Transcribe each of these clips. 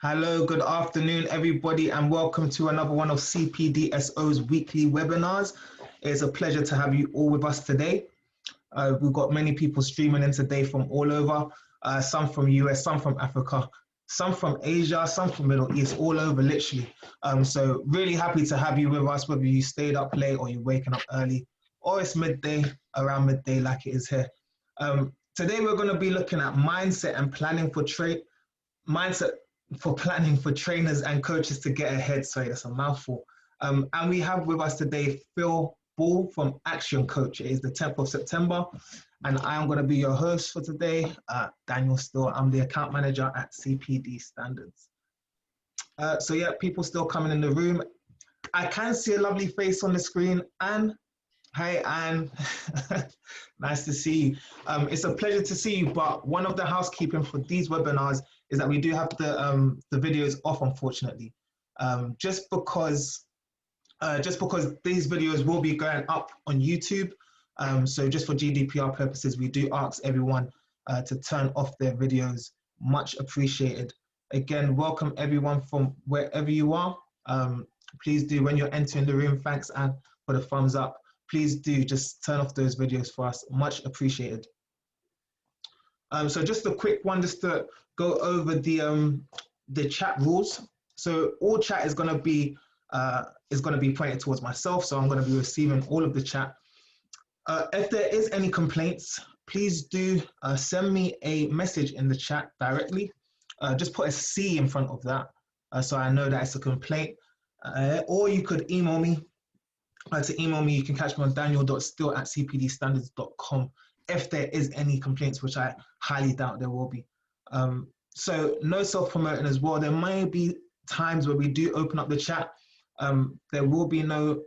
Hello, good afternoon, everybody, and welcome to another one of CPDSO's weekly webinars. It's a pleasure to have you all with us today. We've got many people streaming in today from all over, some from US, some from Africa, some from Asia, some from Middle East, all over literally. So really happy to have you with us, whether you stayed up late or you're waking up early, or it's midday, around midday like it is here. Today we're going to be looking at mindset and planning for planning for trainers and coaches to get ahead. Sorry, that's a mouthful. And we have with us today Phil Ball from ActionCOACH. It is the 10th of September, and I am going to be your host for today, Daniel Still. I'm the account manager at CPD Standards. So yeah, people still coming in the room. I can see a lovely face on the screen. Anne, hi Anne, nice to see you. It's a pleasure to see you, but one of the housekeeping for these webinars is that we do have the videos off, unfortunately, just because these videos will be going up on YouTube. So just for GDPR purposes, we do ask everyone to turn off their videos. Much appreciated. Again, welcome everyone from wherever you are. Please do, when you're entering the room, thanks Anne for the thumbs up. Please do just turn off those videos for us. Much appreciated. So just a quick one, just to go over the chat rules. So all chat is going to be pointed towards myself. So I'm going to be receiving all of the chat. If there is any complaints, please do send me a message in the chat directly. Just put a C in front of that, so I know that it's a complaint. Or you could email me. To email me, you can catch me on daniel.still@cpdstandards.com if there is any complaints, which I highly doubt there will be. So no self-promoting as well. There may be times where we do open up the chat. There will be no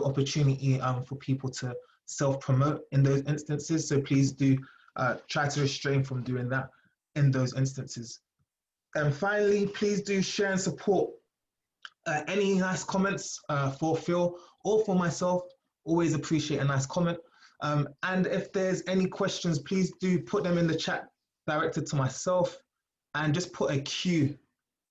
opportunity for people to self-promote in those instances. So please do try to restrain from doing that in those instances. And finally, please do share and support any nice comments for Phil or for myself. Always appreciate a nice comment. And if there's any questions, please do put them in the chat directed to myself, and just put a Q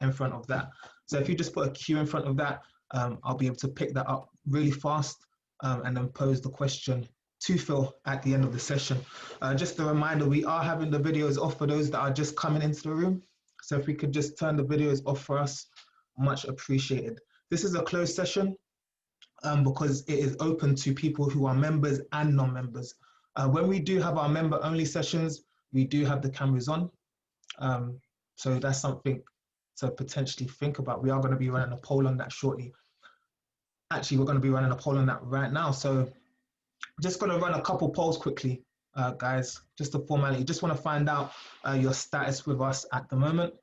in front of that. So if you just put a Q in front of that, I'll be able to pick that up really fast and then pose the question to Phil at the end of the session. Just a reminder, we are having the videos off for those that are just coming into the room. So if we could just turn the videos off for us, much appreciated. This is a closed session because it is open to people who are members and non-members. When we do have our member-only sessions, we do have the cameras on. So that's something to potentially think about. We are going to be running a poll on that shortly. Actually, we're going to be running a poll on that right now. So just going to run a couple polls quickly, guys, just a formality. Just want to find out your status with us at the moment.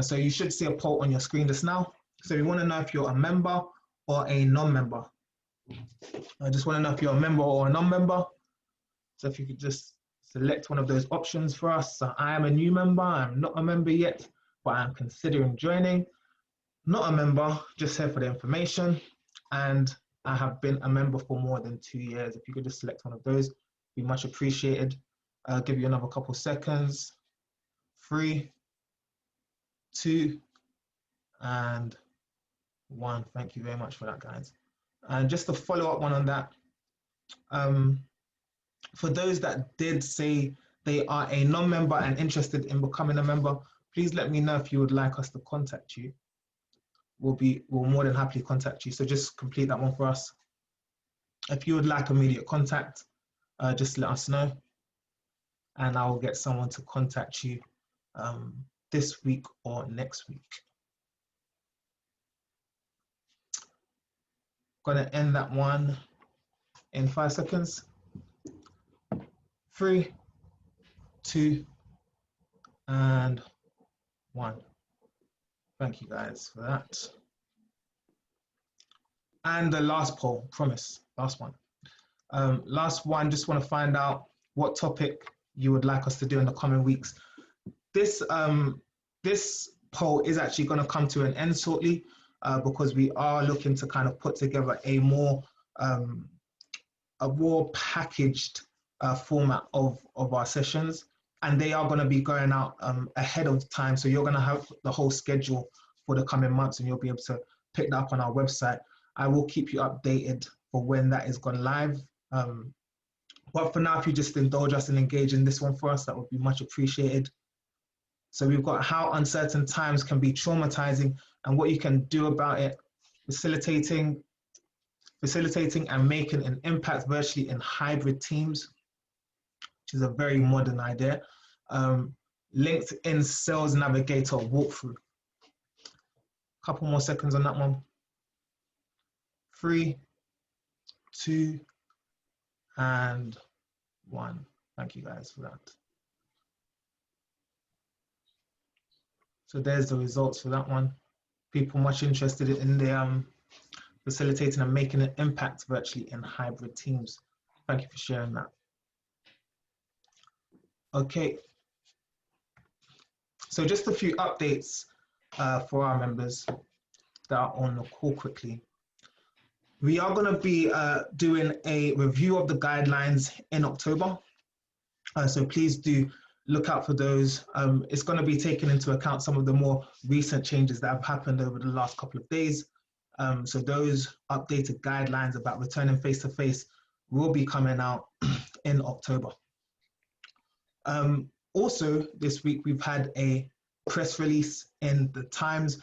So you should see a poll on your screen just now. So we want to know if you're a member or a non-member. I just want to know if you're a member or a non-member. So if you could just select one of those options for us. So I am a new member. I'm not a member yet, but I'm considering joining. Not a member, just here for the information. And I have been a member for more than 2 years. If you could just select one of those, be much appreciated. I'll give you another couple seconds. 3, 2, and 1. Thank you very much for that, guys. And just to follow up one on that, for those that did say they are a non-member and interested in becoming a member, please let me know if you would like us to contact you. We'll more than happily contact you. So just complete that one for us. If you would like immediate contact, just let us know, and I will get someone to contact you this week or next week. Gonna end that one in 5 seconds. 3, 2, and 1. Thank you guys for that. And the last poll, promise, last one. Last one, just want to find out what topic you would like us to do in the coming weeks. This poll is actually going to come to an end shortly because we are looking to kind of put together a more packaged format of our sessions. and they are going to be going out ahead of time. So you're going to have the whole schedule for the coming months, and you'll be able to pick that up on our website. I will keep you updated for when that is gone live. But for now, if you just indulge us and engage in this one for us, that would be much appreciated. So we've got how uncertain times can be traumatizing and what you can do about it, facilitating and making an impact virtually in hybrid teams, which is a very modern idea. LinkedIn Sales Navigator walkthrough. Couple more seconds on that one. 3, 2, and 1. Thank you guys for that. So there's the results for that one. People much interested in the facilitating and making an impact virtually in hybrid teams. Thank you for sharing that. Okay. So just a few updates for our members that are on the call quickly. We are going to be doing a review of the guidelines in October. So please do look out for those. It's going to be taking into account some of the more recent changes that have happened over the last couple of days. So those updated guidelines about returning face-to-face will be coming out in October. Also, this week we've had a press release in the Times.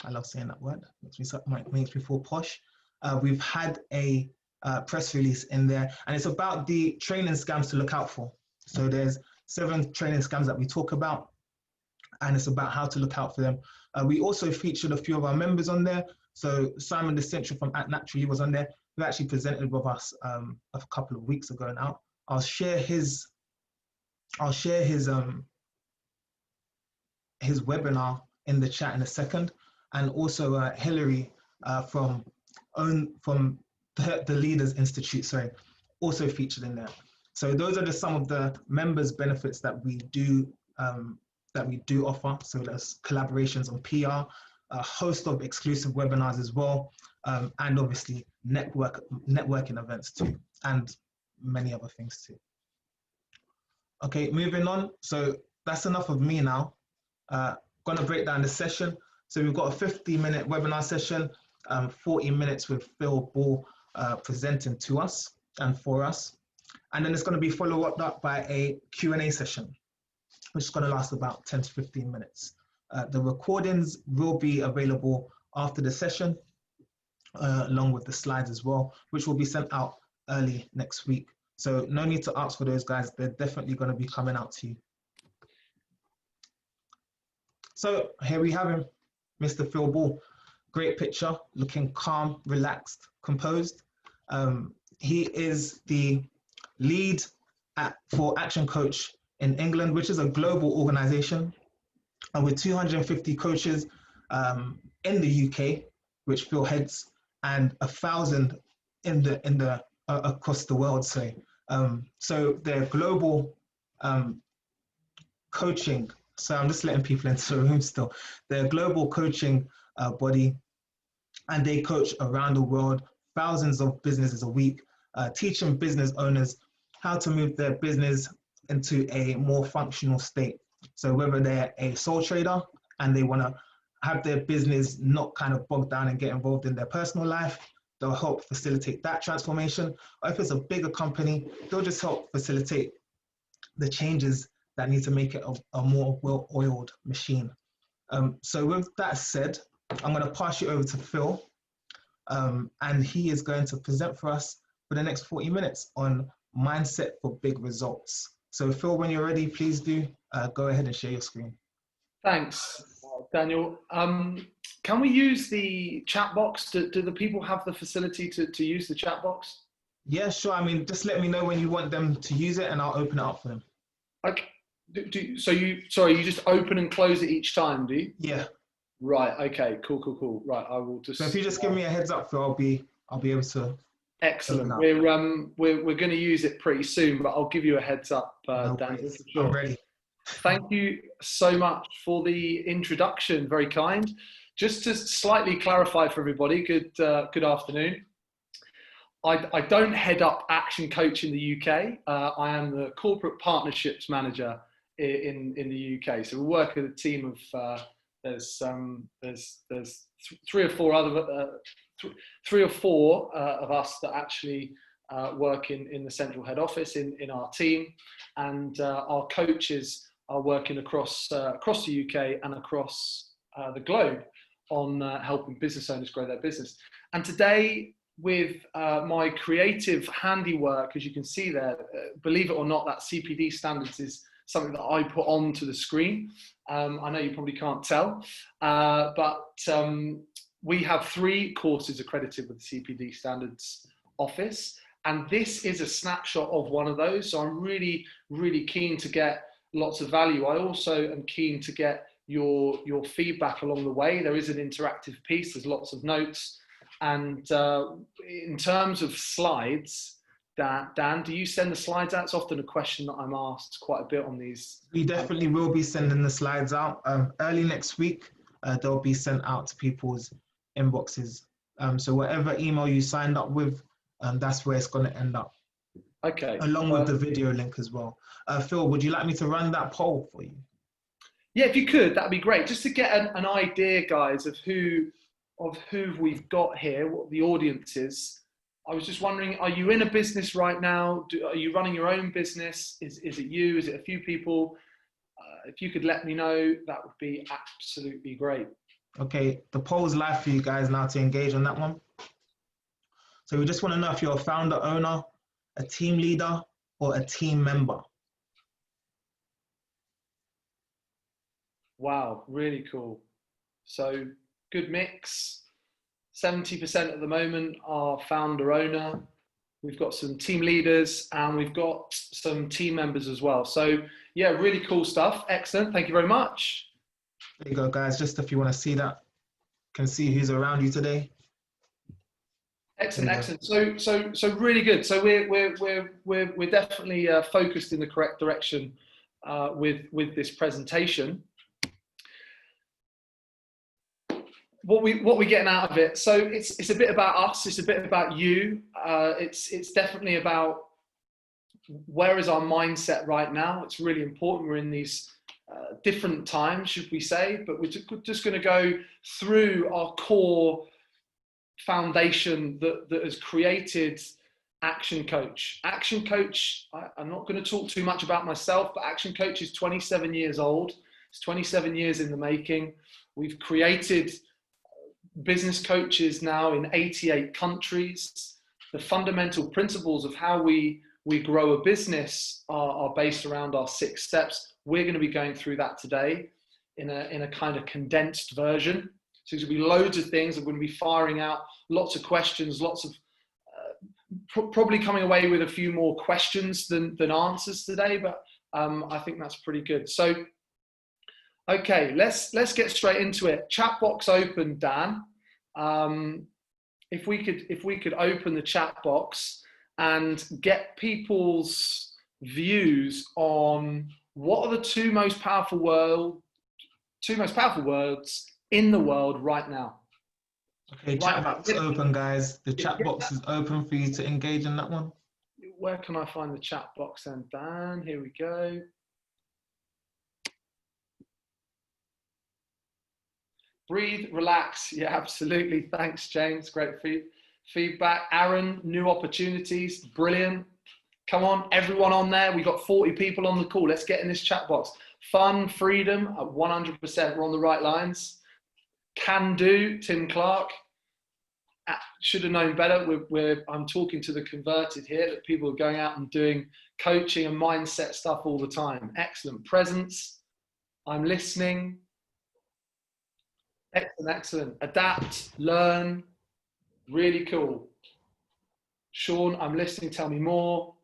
I love saying that word, makes me feel posh. We've had a press release in there, and it's about the training scams to look out for. So there's 7 training scams that we talk about, and it's about how to look out for them. We also featured a few of our members on there. So Simon DeCentral from Act Naturally was on there, who actually presented with us a couple of weeks ago now. I'll share his webinar in the chat in a second, and also Hillary from the Leaders Institute, also featured in there. So those are just some of the members' benefits that we do offer. So there's collaborations on PR, a host of exclusive webinars as well, and obviously networking events too, and many other things too. Okay, moving on. So that's enough of me now. Going to break down the session. So we've got a 50-minute webinar session, 40 minutes with Phil Ball presenting to us and for us. And then it's going to be followed up by a Q&A session, which is going to last about 10 to 15 minutes. The recordings will be available after the session, along with the slides as well, which will be sent out early next week. So no need to ask for those, guys. They're definitely going to be coming out to you. So here we have him, Mr. Phil Ball. Great picture, looking calm, relaxed, composed. He is the lead for ActionCOACH in England, which is a global organization with 250 coaches in the UK, which Phil heads, and 1,000 across the world. So they're global coaching. So I'm just letting people into the room still. They're a global coaching body, and they coach around the world, thousands of businesses a week, teaching business owners how to move their business into a more functional state. So whether they're a sole trader and they want to have their business not kind of bogged down and get involved in their personal life, they'll help facilitate that transformation. Or if it's a bigger company, they'll just help facilitate the changes that need to make it a more well-oiled machine. So with that said, I'm going to pass you over to Phil, and he is going to present for us for the next 40 minutes on mindset for big results. So Phil, when you're ready, please do go ahead and share your screen. Thanks, Daniel. Can we use the chat box? Do the people have the facility to use the chat box? Yeah, sure. I mean, just let me know when you want them to use it and I'll open it up for them. Okay. So you just open and close it each time, do you? Yeah. Right. Okay. Cool. Right. I will just. So if you just give me a heads up, Phil, I'll be able to. Excellent. We're going to use it pretty soon, but I'll give you a heads up, Dan. Sure. I'm ready. Thank you so much for the introduction. Very kind. Just to slightly clarify for everybody, good afternoon. I don't head up ActionCOACH in the UK. I am the corporate partnerships manager in the UK. So we work with a team of there's three or four of us that actually work in the central head office in our team, and our coaches are working across the UK and across the globe on helping business owners grow their business. And today, with my creative handiwork, as you can see there, believe it or not, that CPD standards is something that I put onto the screen. I know you probably can't tell, but we have 3 courses accredited with the CPD standards office, and this is a snapshot of one of those. So I'm really, really keen to get lots of value. I also am keen to get your feedback along the way. There is an interactive piece, there's lots of notes. And in terms of slides, Dan, do you send the slides out? It's often a question that I'm asked quite a bit on these. We definitely will be sending the slides out early next week. They'll be sent out to people's inboxes. So whatever email you signed up with, that's where it's going to end up. Okay. Along with the video link as well. Phil, would you like me to run that poll for you? Yeah, if you could, that'd be great. Just to get an idea, guys, of who we've got here, what the audience is. I was just wondering, are you in a business right now? Are you running your own business? Is it you? Is it a few people? If you could let me know, that would be absolutely great. Okay, the poll is live for you guys now to engage on that one. So we just want to know if you're a founder, owner, a team leader, or a team member. Wow, really cool. So good mix. 70% at the moment are founder owner. We've got some team leaders and we've got some team members as well. So yeah, really cool stuff. Excellent. Thank you very much. There you go, guys. Just if you want to see that, can see who's around you today. Excellent, excellent. So really good. So we're definitely focused in the correct direction with this presentation. What we're getting out of it. So it's a bit about us. It's a bit about you. It's definitely about where is our mindset right now. It's really important. We're in these different times, should we say, but we're just going to go through our core foundation that has created ActionCOACH. ActionCOACH, I'm not going to talk too much about myself, but ActionCOACH is 27 years old. It's 27 years in the making. We've created business coaches now in 88 countries. The fundamental principles of how we grow a business are based around our 6 steps. We're going to be going through that today in a kind of condensed version. So there's going to be loads of things. I'm going to be firing out lots of questions, lots of probably coming away with a few more questions than answers today, but I think that's pretty good. So okay, let's get straight into it. Chat box open, Dan. If we could open the chat box and get people's views on what are the two most powerful words in the world right now. Okay, chat box open, guys. The chat box is open for you to engage in that one. Where can I find the chat box then, Dan? Here we go. Breathe, relax. Yeah, absolutely. Thanks, James. Great feedback. Aaron, new opportunities. Brilliant. Come on, everyone on there. We've got 40 people on the call. Let's get in this chat box. Fun, freedom, at 100%. We're on the right lines. Can do, Tim Clark. Should have known better. I'm talking to the converted here, that people are going out and doing coaching and mindset stuff all the time. Excellent. Presence. I'm listening. Excellent, excellent. Adapt, learn. Really cool. Sean, I'm listening. Tell me more.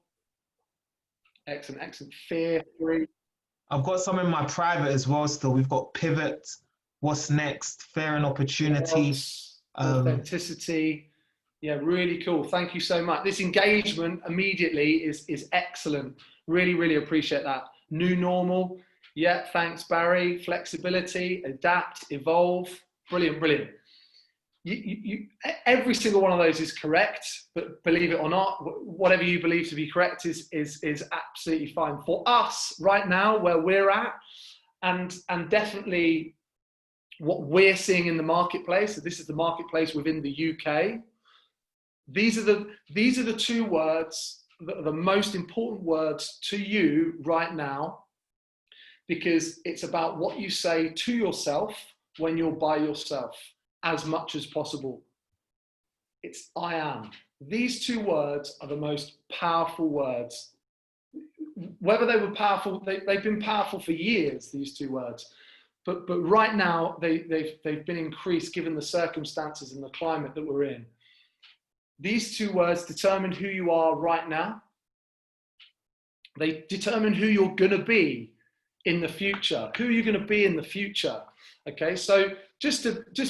Excellent, excellent. Fear, free. I've got some in my private as well still. We've got pivot, what's next, fear and opportunity. Authenticity. Yeah, really cool. Thank you so much. This engagement immediately is excellent. Really, really appreciate that. New normal. Yeah, thanks, Barry. Flexibility, adapt, evolve. Brilliant, brilliant. every single one of those is correct, but believe it or not, whatever you believe to be correct is absolutely fine. For us right now, where we're at, and definitely what we're seeing in the marketplace, so this is the marketplace within the UK, these are the two words that are the most important words to you right now, because it's about what you say to yourself when you're by yourself as much as possible. It's I am. These two words are the most powerful words. Whether they were powerful, they've been powerful for years, these two words. But right now, they've been increased given the circumstances and the climate that we're in. These two words determine who you are right now. They determine who you're going to be in the future. Who are you going to be in the future? Okay, so just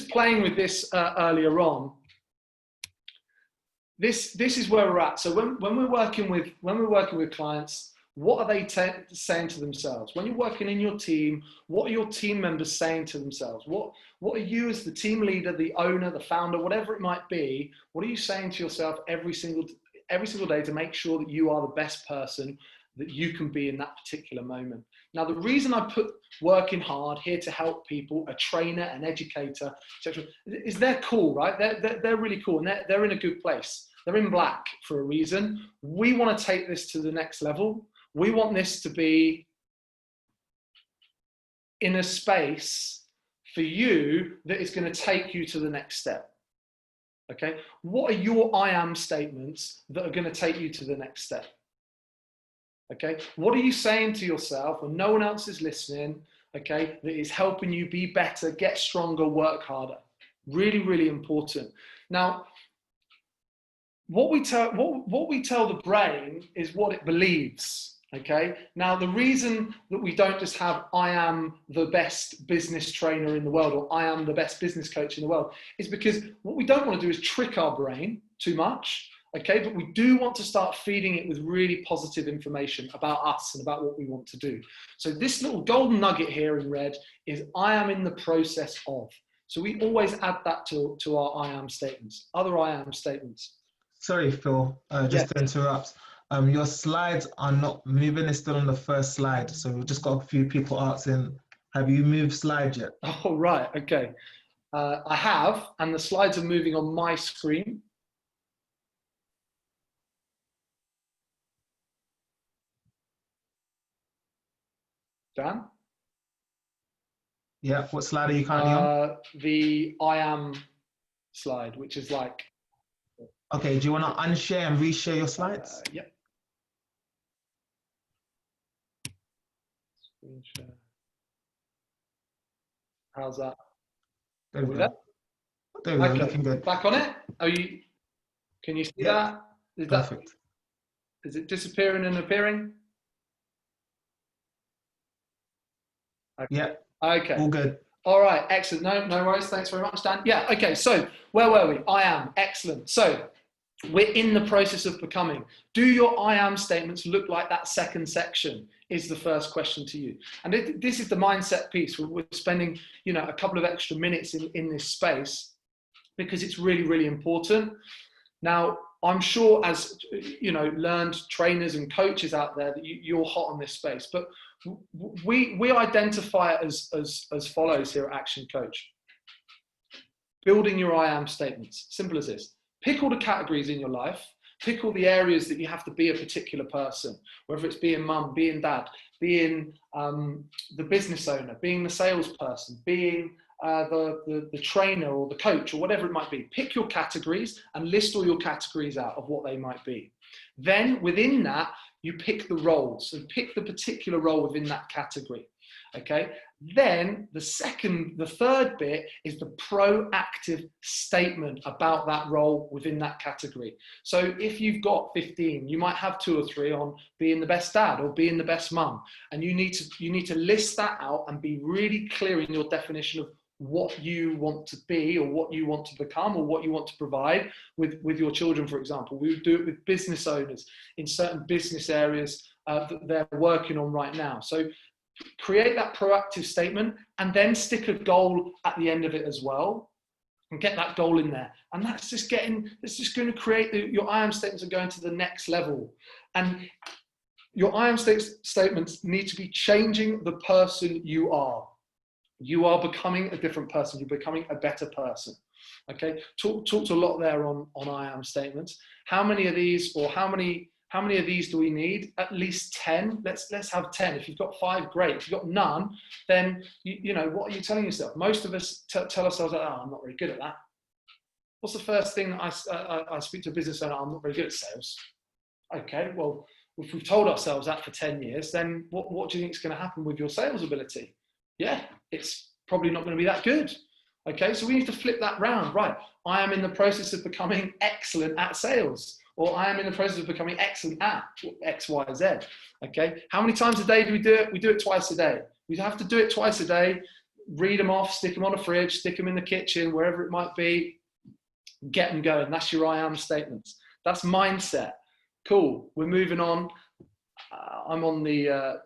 playing with this earlier on. This is where we're at. So when we're working with clients, what are they saying to themselves? When you're working in your team, what are your team members saying to themselves? What are you as the team leader, the owner, the founder, whatever it might be? What are you saying to yourself every single day to make sure that you are the best person that you can be in that particular moment? Now, the reason I put working hard, here to help people, a trainer, an educator, etc., is they're cool, right? They're really cool, and they're in a good place. They're in black for a reason. We want to take this to the next level. We want this to be in a space for you that is going to take you to the next step. Okay? What are your I am statements that are going to take you to the next step? Okay? What are you saying to yourself when no one else is listening, okay, that is helping you be better, get stronger, work harder? Really, really important. Now, what we tell the brain is what it believes. Okay. Now, the reason that we don't just have I am the best business trainer in the world, or I am the best business coach in the world, is because what we don't want to do is trick our brain too much. Okay. But we do want to start feeding it with really positive information about us and about what we want to do. So this little golden nugget here in red is I am in the process of. So we always add that to our I am statements, other I am statements. Sorry, Phil, just to interrupt. Your slides are not moving. It's still on the first slide. So we've just got a few people asking, have you moved slides yet? Oh, right. Okay. I have, and the slides are moving on my screen. Dan? Yeah. What slide are you currently on? The I am slide, which is like... Okay. Do you want to unshare and reshare your slides? Yep. Screen share. How's that? There we go. There we go. Looking good. Back on it? Can you see that? Is perfect. Is it disappearing and appearing? Okay. Yeah. Okay. All good. All right. Excellent. No worries. Thanks very much, Dan. Yeah. Okay. So where were we? I am. Excellent. So we're in the process of becoming. Do your I am statements look like that second section? Is the first question to you. And this is the mindset piece. We're spending, a couple of extra minutes in this space because it's really, really important. Now, I'm sure as, learned trainers and coaches out there that you're hot on this space, but we identify it as follows here at Action Coach. Building your I am statements. Simple as this. Pick all the categories in your life. Pick all the areas that you have to be a particular person, whether it's being mum, being dad, being the business owner, being the salesperson, being the trainer or the coach or whatever it might be. Pick your categories and list all your categories out of what they might be. Then within that, you pick the roles. So pick the particular role within that category. Okay. Then the third bit is the proactive statement about that role within that category. So if you've got 15, you might have 2 or 3 on being the best dad or being the best mum. And you need to list that out and be really clear in your definition of what you want to be or what you want to become or what you want to provide with your children, for example. We would do it with business owners in certain business areas that they're working on right now. So create that proactive statement and then stick a goal at the end of it as well. and get that goal in there. And that's just going to create your I am statements are going to the next level. And your I am statements need to be changing the person you are. You are becoming a different person. You're becoming a better person. Okay. Talked a lot there on I am statements. How many of these, or how many of these do we need? At least 10. Let's have 10. If you've got 5, great. If you've got none, then you know, what are you telling yourself? Most of us tell ourselves, oh, I'm not very good at that. What's the first thing I speak to a business owner? I'm not very good at sales. Okay, well, if we've told ourselves that for 10 years, then what do you think is going to happen with your sales ability? Yeah, it's probably not going to be that good. Okay, so we need to flip that round. Right, I am in the process of becoming excellent at sales, or I am in the process of becoming excellent at X, Y, Z. Okay, how many times a day do we do it? We do it twice a day. We have to do it twice a day. Read them off, stick them on a fridge, stick them in the kitchen, wherever it might be. Get them going. That's your I am statements. That's mindset. Cool. We're moving on. I'm on the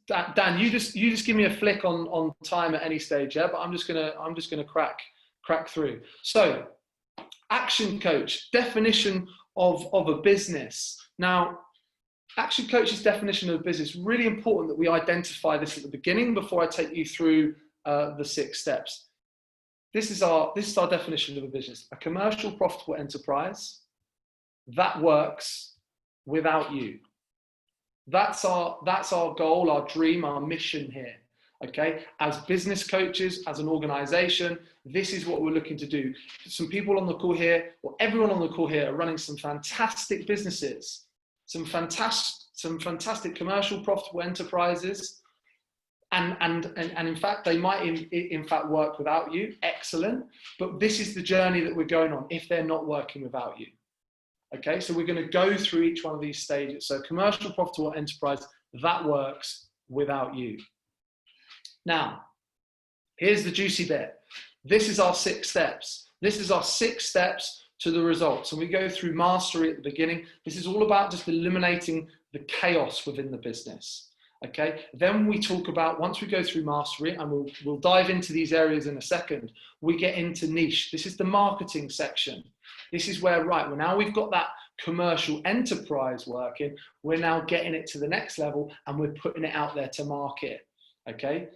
Dan. You just give me a flick on time at any stage, yeah. But I'm just gonna crack through. So, Action Coach, definition of a business. Now, Action Coach's definition of a business, really important that we identify this at the beginning before I take you through the 6 steps. This is our definition of a business: a commercial, profitable enterprise that works without you. That's our goal, our dream, our mission here. Okay, as business coaches, as an organization, this is what we're looking to do. Some people on the call here, or everyone on the call here, are running some fantastic businesses, some fantastic commercial, profitable enterprises. And in fact, they might in fact work without you. Excellent. But this is the journey that we're going on if they're not working without you. Okay, so we're going to go through each one of these stages. So commercial, profitable enterprise that works without you. Now, here's the juicy bit. This is our 6 steps. This is our 6 steps to the results. And we go through mastery at the beginning. This is all about just eliminating the chaos within the business. Okay, then we talk about, once we go through mastery, and we'll dive into these areas in a second, we get into niche. This is the marketing section. This is where, right, well, now we've got that commercial enterprise working, we're now getting it to the next level and we're putting it out there to market. Okay,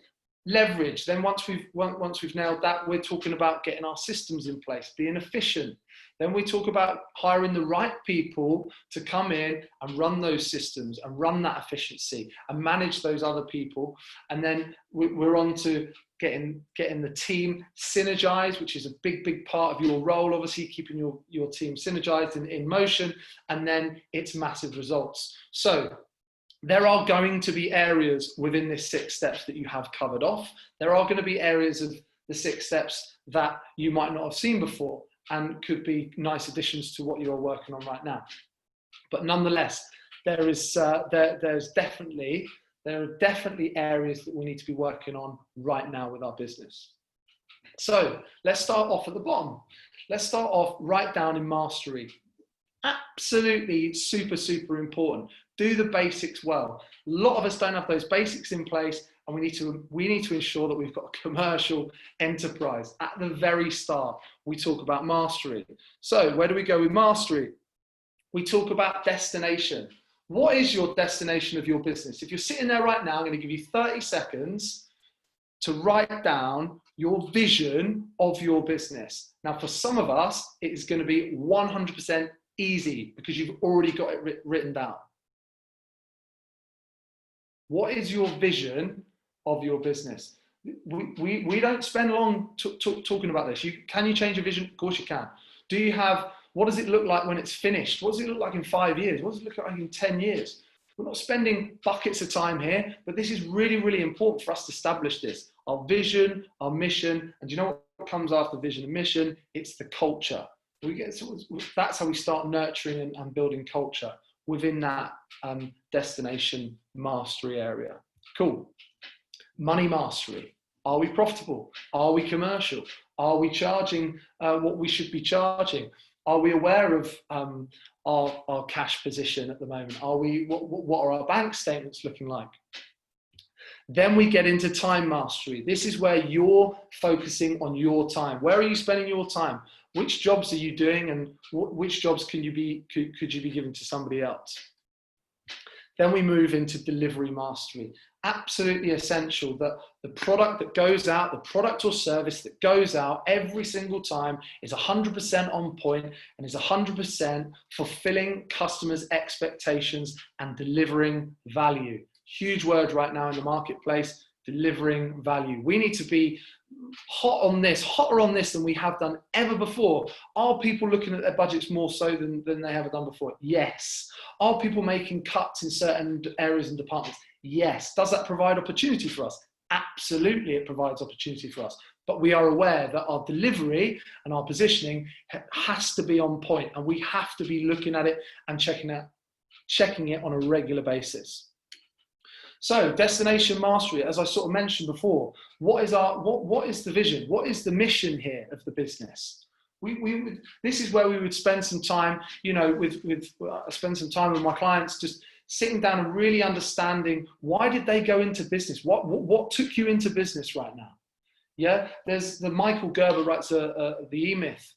leverage. Then once we've nailed that, we're talking about getting our systems in place, being efficient. Then we talk about hiring the right people to come in and run those systems and run that efficiency and manage those other people. And then we're on to getting the team synergized, which is a big part of your role, obviously keeping your team synergized in motion, and then it's massive results. So there are going to be areas within this 6 steps that you have covered off. There are going to be areas of the 6 steps that you might not have seen before and could be nice additions to what you're working on right now. But nonetheless, there are definitely areas that we need to be working on right now with our business. So let's start off at the bottom. Let's start off right down in mastery. Absolutely super important. Do the basics well. A lot of us don't have those basics in place, and we need to ensure that we've got a commercial enterprise. At the very start, we talk about mastery. So where do we go with mastery? We talk about destination. What is your destination of your business? If you're sitting there right now, I'm going to give you 30 seconds to write down your vision of your business. Now, for some of us, it is going to be 100% easy because you've already got it written down. What is your vision of your business? We don't spend long talking about this. Can you change your vision? Of course you can. Do you have, what does it look like when it's finished? What does it look like in 5 years? What does it look like in 10 years? We're not spending buckets of time here, but this is really important for us to establish this. Our vision, our mission, and do you know what comes after vision and mission? It's the culture. That's how we start nurturing and building culture within that destination mastery area. Cool. Money mastery. Are we profitable? Are we commercial? Are we charging what we should be charging? Are we aware of our cash position at the moment? What are our bank statements looking like? Then we get into time mastery. This is where you're focusing on your time. Where are you spending your time? Which jobs are you doing, and which jobs could you be giving to somebody else? Then we move into delivery mastery. Absolutely essential that the product that goes out, the product or service that goes out every single time is 100% on point and is 100% fulfilling customers' expectations and delivering value. Huge word right now in the marketplace, delivering value. We need to be hot on this, hotter on this than we have done ever before. Are people looking at their budgets more so than they ever done before? Yes. Are people making cuts in certain areas and departments? Yes. Does that provide opportunity for us? Absolutely, it provides opportunity for us. But we are aware that our delivery and our positioning has to be on point, and we have to be looking at it and checking it on a regular basis. So destination mastery, as I sort of mentioned before, what is the vision? What is the mission here of the business? This is where we would spend some time, spend some time with my clients, just sitting down and really understanding, why did they go into business? What took you into business right now? Yeah, there's the Michael Gerber writes the E-Myth.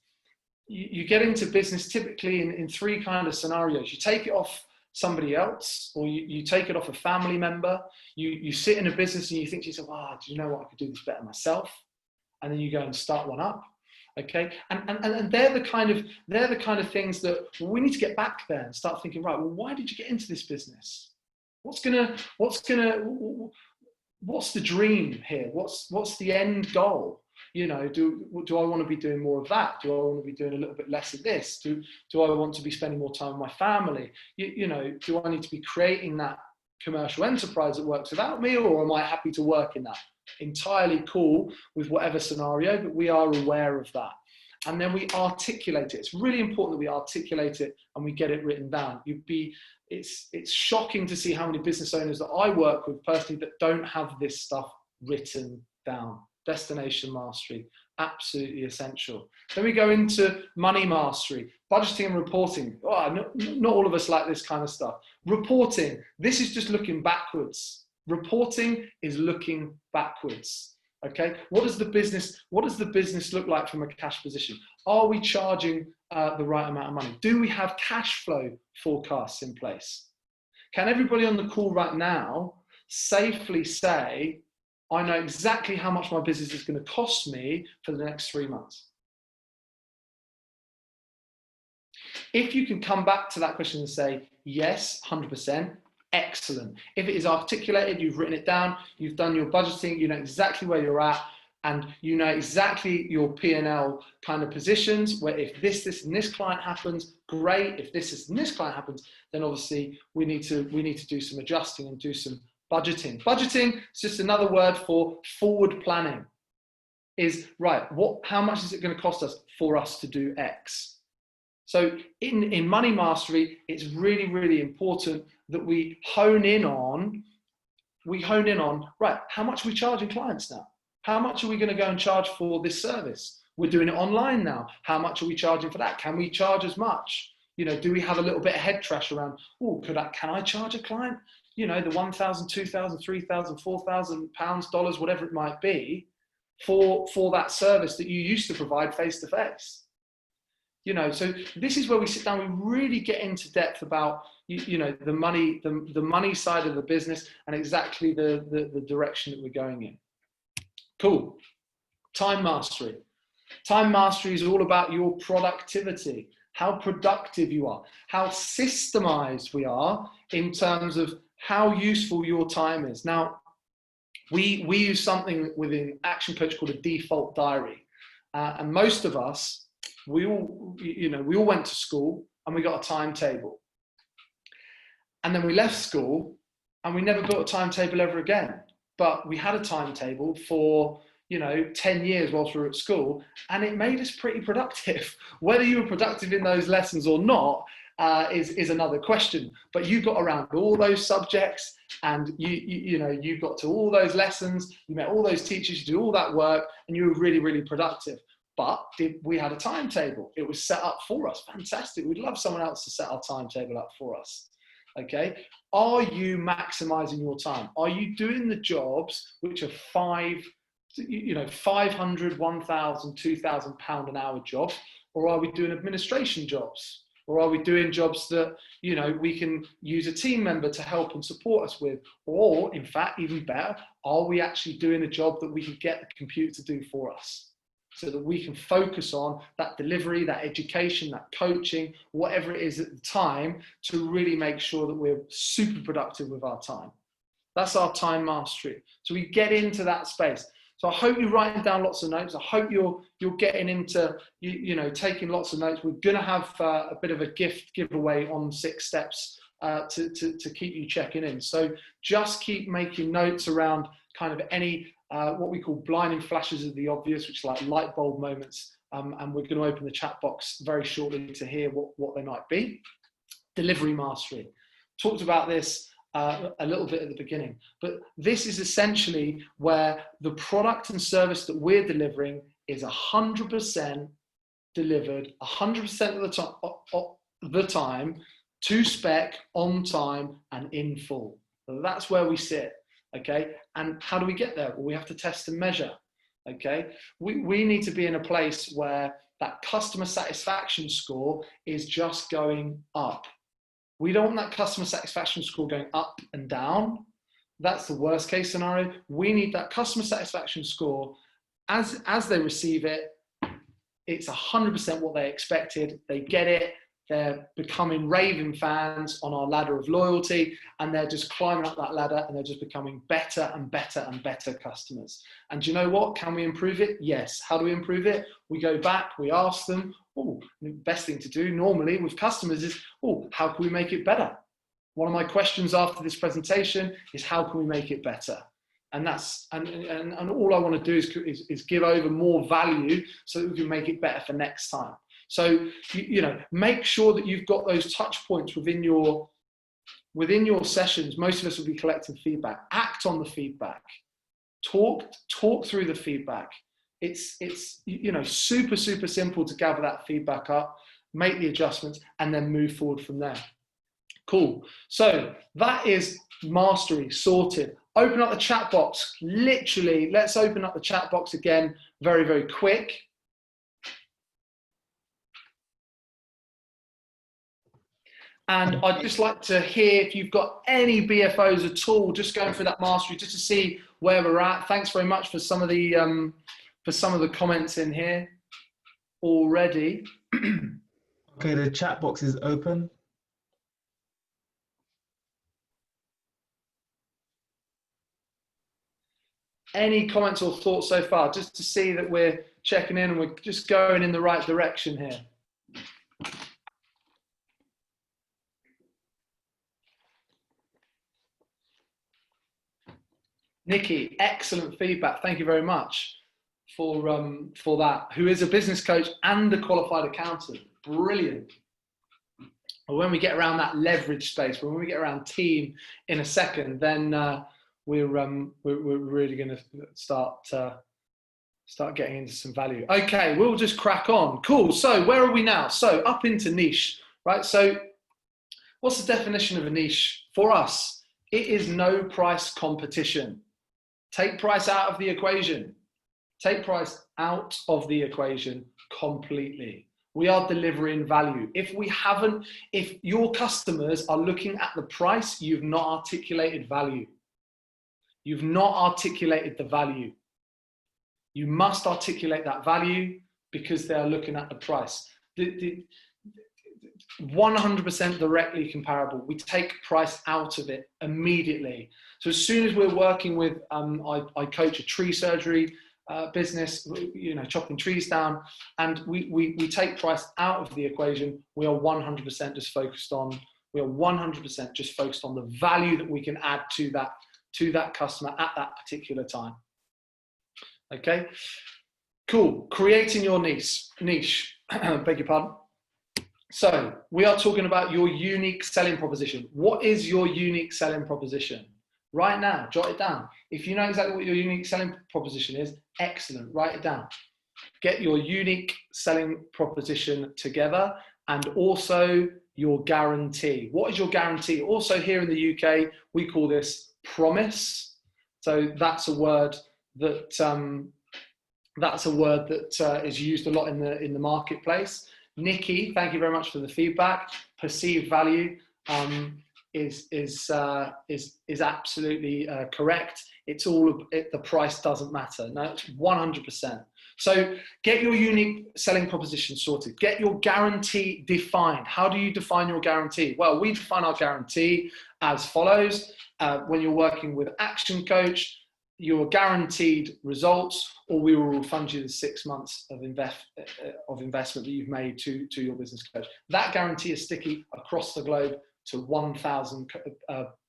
You get into business typically in three kind of scenarios. You take it off somebody else, or you take it off a family member. You sit in a business and you think to yourself, do you know what, I could do this better myself? And then you go and start one up. Okay, and they're the kind of things that we need to get back there and start thinking, right, well, why did you get into this business? What's the dream here? What's the end goal? Do I want to be doing more of that? Do I want to be doing a little bit less of this? Do I want to be spending more time with my family? Do I need to be creating that commercial enterprise that works without me, or am I happy to work in that? Entirely cool with whatever scenario, but we are aware of that. And then we articulate it. It's really important that we articulate it and we get it written down. It's shocking to see how many business owners that I work with personally that don't have this stuff written down. Destination mastery, absolutely essential. Then we go into money mastery, budgeting and reporting. Not all of us like this kind of stuff. Reporting, this is just looking backwards. Reporting is looking backwards. Okay, what does the business look like from a cash position? Are we charging the right amount of money? Do we have cash flow forecasts in place? Can everybody on the call right now safely say, I know exactly how much my business is going to cost me for the next 3 months? If you can come back to that question and say, yes, 100%, excellent. If it is articulated, you've written it down, you've done your budgeting, you know exactly where you're at, and you know exactly your P&L kind of positions, where if this and this client happens, great. If this and this client happens, then obviously we need to do some adjusting and do some budgeting. Budgeting is just another word for forward planning. Is right, how much is it going to cost us for us to do X? So in money mastery, it's really, really important that we hone in on, right, how much are we charging clients now? How much are we going to go and charge for this service? We're doing it online now. How much are we charging for that? Can we charge as much? Do we have a little bit of head trash around, can I charge a client, the $1,000, $2,000, $3,000, £4,000, dollars, whatever it might be, for that service that you used to provide face to face? So this is where we sit down, we really get into depth about, the money side of the business and exactly the direction that we're going in. Cool. Time mastery. Time mastery is all about your productivity, how productive you are, how systemized we are in terms of how useful your time is. Now, we use something within ActionCOACH called a default diary. And most of us, we all went to school and we got a timetable. And then we left school and we never built a timetable ever again. But we had a timetable for 10 years whilst we were at school, and it made us pretty productive. Whether you were productive in those lessons or not is another question. But you got around all those subjects, and you got to all those lessons. You met all those teachers. You did all that work, and you were really, really productive. But we had a timetable. It was set up for us. Fantastic. We'd love someone else to set our timetable up for us. Okay, are you maximizing your time? Are you doing the jobs which are 500, 1,000, 2,000 pound an hour jobs, or are we doing administration jobs? Or are we doing jobs that, we can use a team member to help and support us with? Or, in fact, even better, are we actually doing a job that we could get the computer to do for us, so that we can focus on that delivery, that education, that coaching, whatever it is at the time, to really make sure that we're super productive with our time? That's our time mastery. So we get into that space. So I hope you're writing down lots of notes. I hope you're getting into, taking lots of notes. We're going to have a bit of a giveaway on 6 steps to keep you checking in. So just keep making notes around kind of any what we call blinding flashes of the obvious, which are like light bulb moments. And we're going to open the chat box very shortly to hear what they might be. Delivery mastery. Talked about this a little bit at the beginning, but this is essentially where the product and service that we're delivering is 100% delivered 100% of the time, to spec, on time, and in full. So that's where we sit. Okay, and how do we get there? Well, we have to test and measure. Okay, we need to be in a place where that customer satisfaction score is just going up. We don't want that customer satisfaction score going up and down. That's the worst case scenario. We need that customer satisfaction score as they receive it. It's 100% what they expected. They get it. They're becoming raving fans on our ladder of loyalty, and they're just climbing up that ladder, and they're just becoming better and better and better customers. And do you know what? Can we improve it? Yes. How do we improve it? We go back, we ask them. The best thing to do normally with customers is, how can we make it better? One of my questions after this presentation is, how can we make it better? And that's and all I want to do is give over more value so that we can make it better for next time. So, make sure that you've got those touch points within your sessions. Most of us will be collecting feedback. Act on the feedback. Talk through the feedback. It's super, super simple to gather that feedback up, make the adjustments, and then move forward from there. Cool. So that is mastery sorted. Open up the chat box. Literally, let's open up the chat box again very, very quick. And I'd just like to hear if you've got any BFOs at all, just going through that mastery, just to see where we're at. Thanks very much for some of the comments in here already. Okay, the chat box is open. Any comments or thoughts so far, just to see that we're checking in and we're just going in the right direction here. Nikki, excellent feedback. Thank you very much for that. Who is a business coach and a qualified accountant. Brilliant. When we get around that leverage space, when we get around team in a second, then we're really going to start getting into some value. Okay, we'll just crack on. Cool. So where are we now? So up into niche, right? So what's the definition of a niche for us? It is no price competition. Take price out of the equation. Take price out of the equation completely. We are delivering value. If your customers are looking at the price, you've not articulated value. You've not articulated the value. You must articulate that value because they are looking at the price. 100% directly comparable. We take price out of it immediately. So as soon as we're working with, I coach a tree surgery business, chopping trees down, and we take price out of the equation. We are 100% just focused on. We are 100% just focused on the value that we can add to that customer at that particular time. Okay, cool. Creating your niche. Beg your pardon. So we are talking about your unique selling proposition. What is your unique selling proposition? Right now, jot it down. If you know exactly what your unique selling proposition is, excellent, write it down. Get your unique selling proposition together, and also your guarantee. What is your guarantee? Also here in the UK, we call this promise. So that's a word that is used a lot in the marketplace. Nikki, thank you very much for the feedback. Perceived value is absolutely correct. It's the price doesn't matter. No, it's 100%. So get your unique selling proposition sorted. Get your guarantee defined. How do you define your guarantee? Well, we define our guarantee as follows. When you're working with ActionCOACH, you're guaranteed results, or we will refund you the 6 months of investment that you've made to your business coach. That guarantee is sticky across the globe to 1,000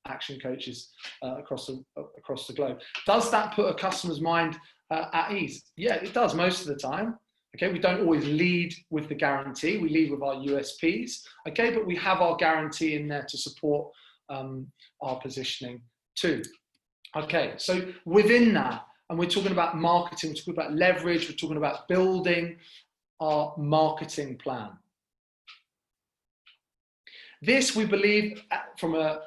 action coaches across the globe. Does that put a customer's mind at ease? Yeah, it does most of the time. Okay, we don't always lead with the guarantee. We lead with our USPs. Okay, but we have our guarantee in there to support our positioning too. Okay, so within that, and we're talking about marketing, we're talking about leverage, we're talking about building our marketing plan. This, we believe, from a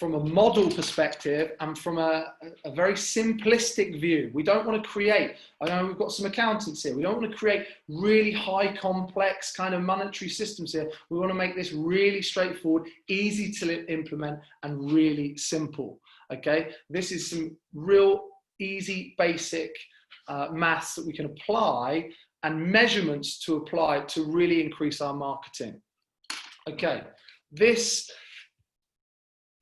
model perspective and from a very simplistic view. We don't want to create, I know we've got some accountants here, we don't want to create really high complex kind of monetary systems here. We want to make this really straightforward, easy to implement, and really simple. Okay, this is some real easy, basic maths that we can apply and measurements to apply to really increase our marketing. Okay, this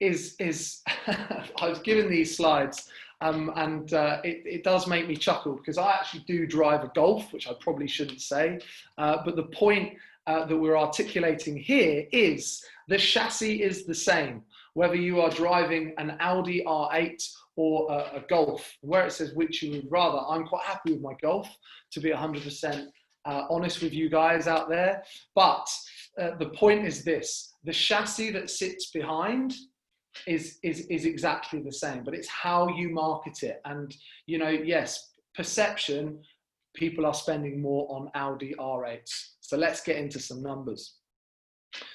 is I was given these slides and it does make me chuckle because I actually do drive a Golf, which I probably shouldn't say, but the point that we're articulating here is the chassis is the same, whether you are driving an Audi R8 or a Golf. Where it says which you would rather, I'm quite happy with my Golf, to be 100% honest with you guys out there. But the point is this: the chassis that sits behind is exactly the same, but it's how you market it. And you know, yes, perception, people are spending more on Audi R8s. So let's get into some numbers.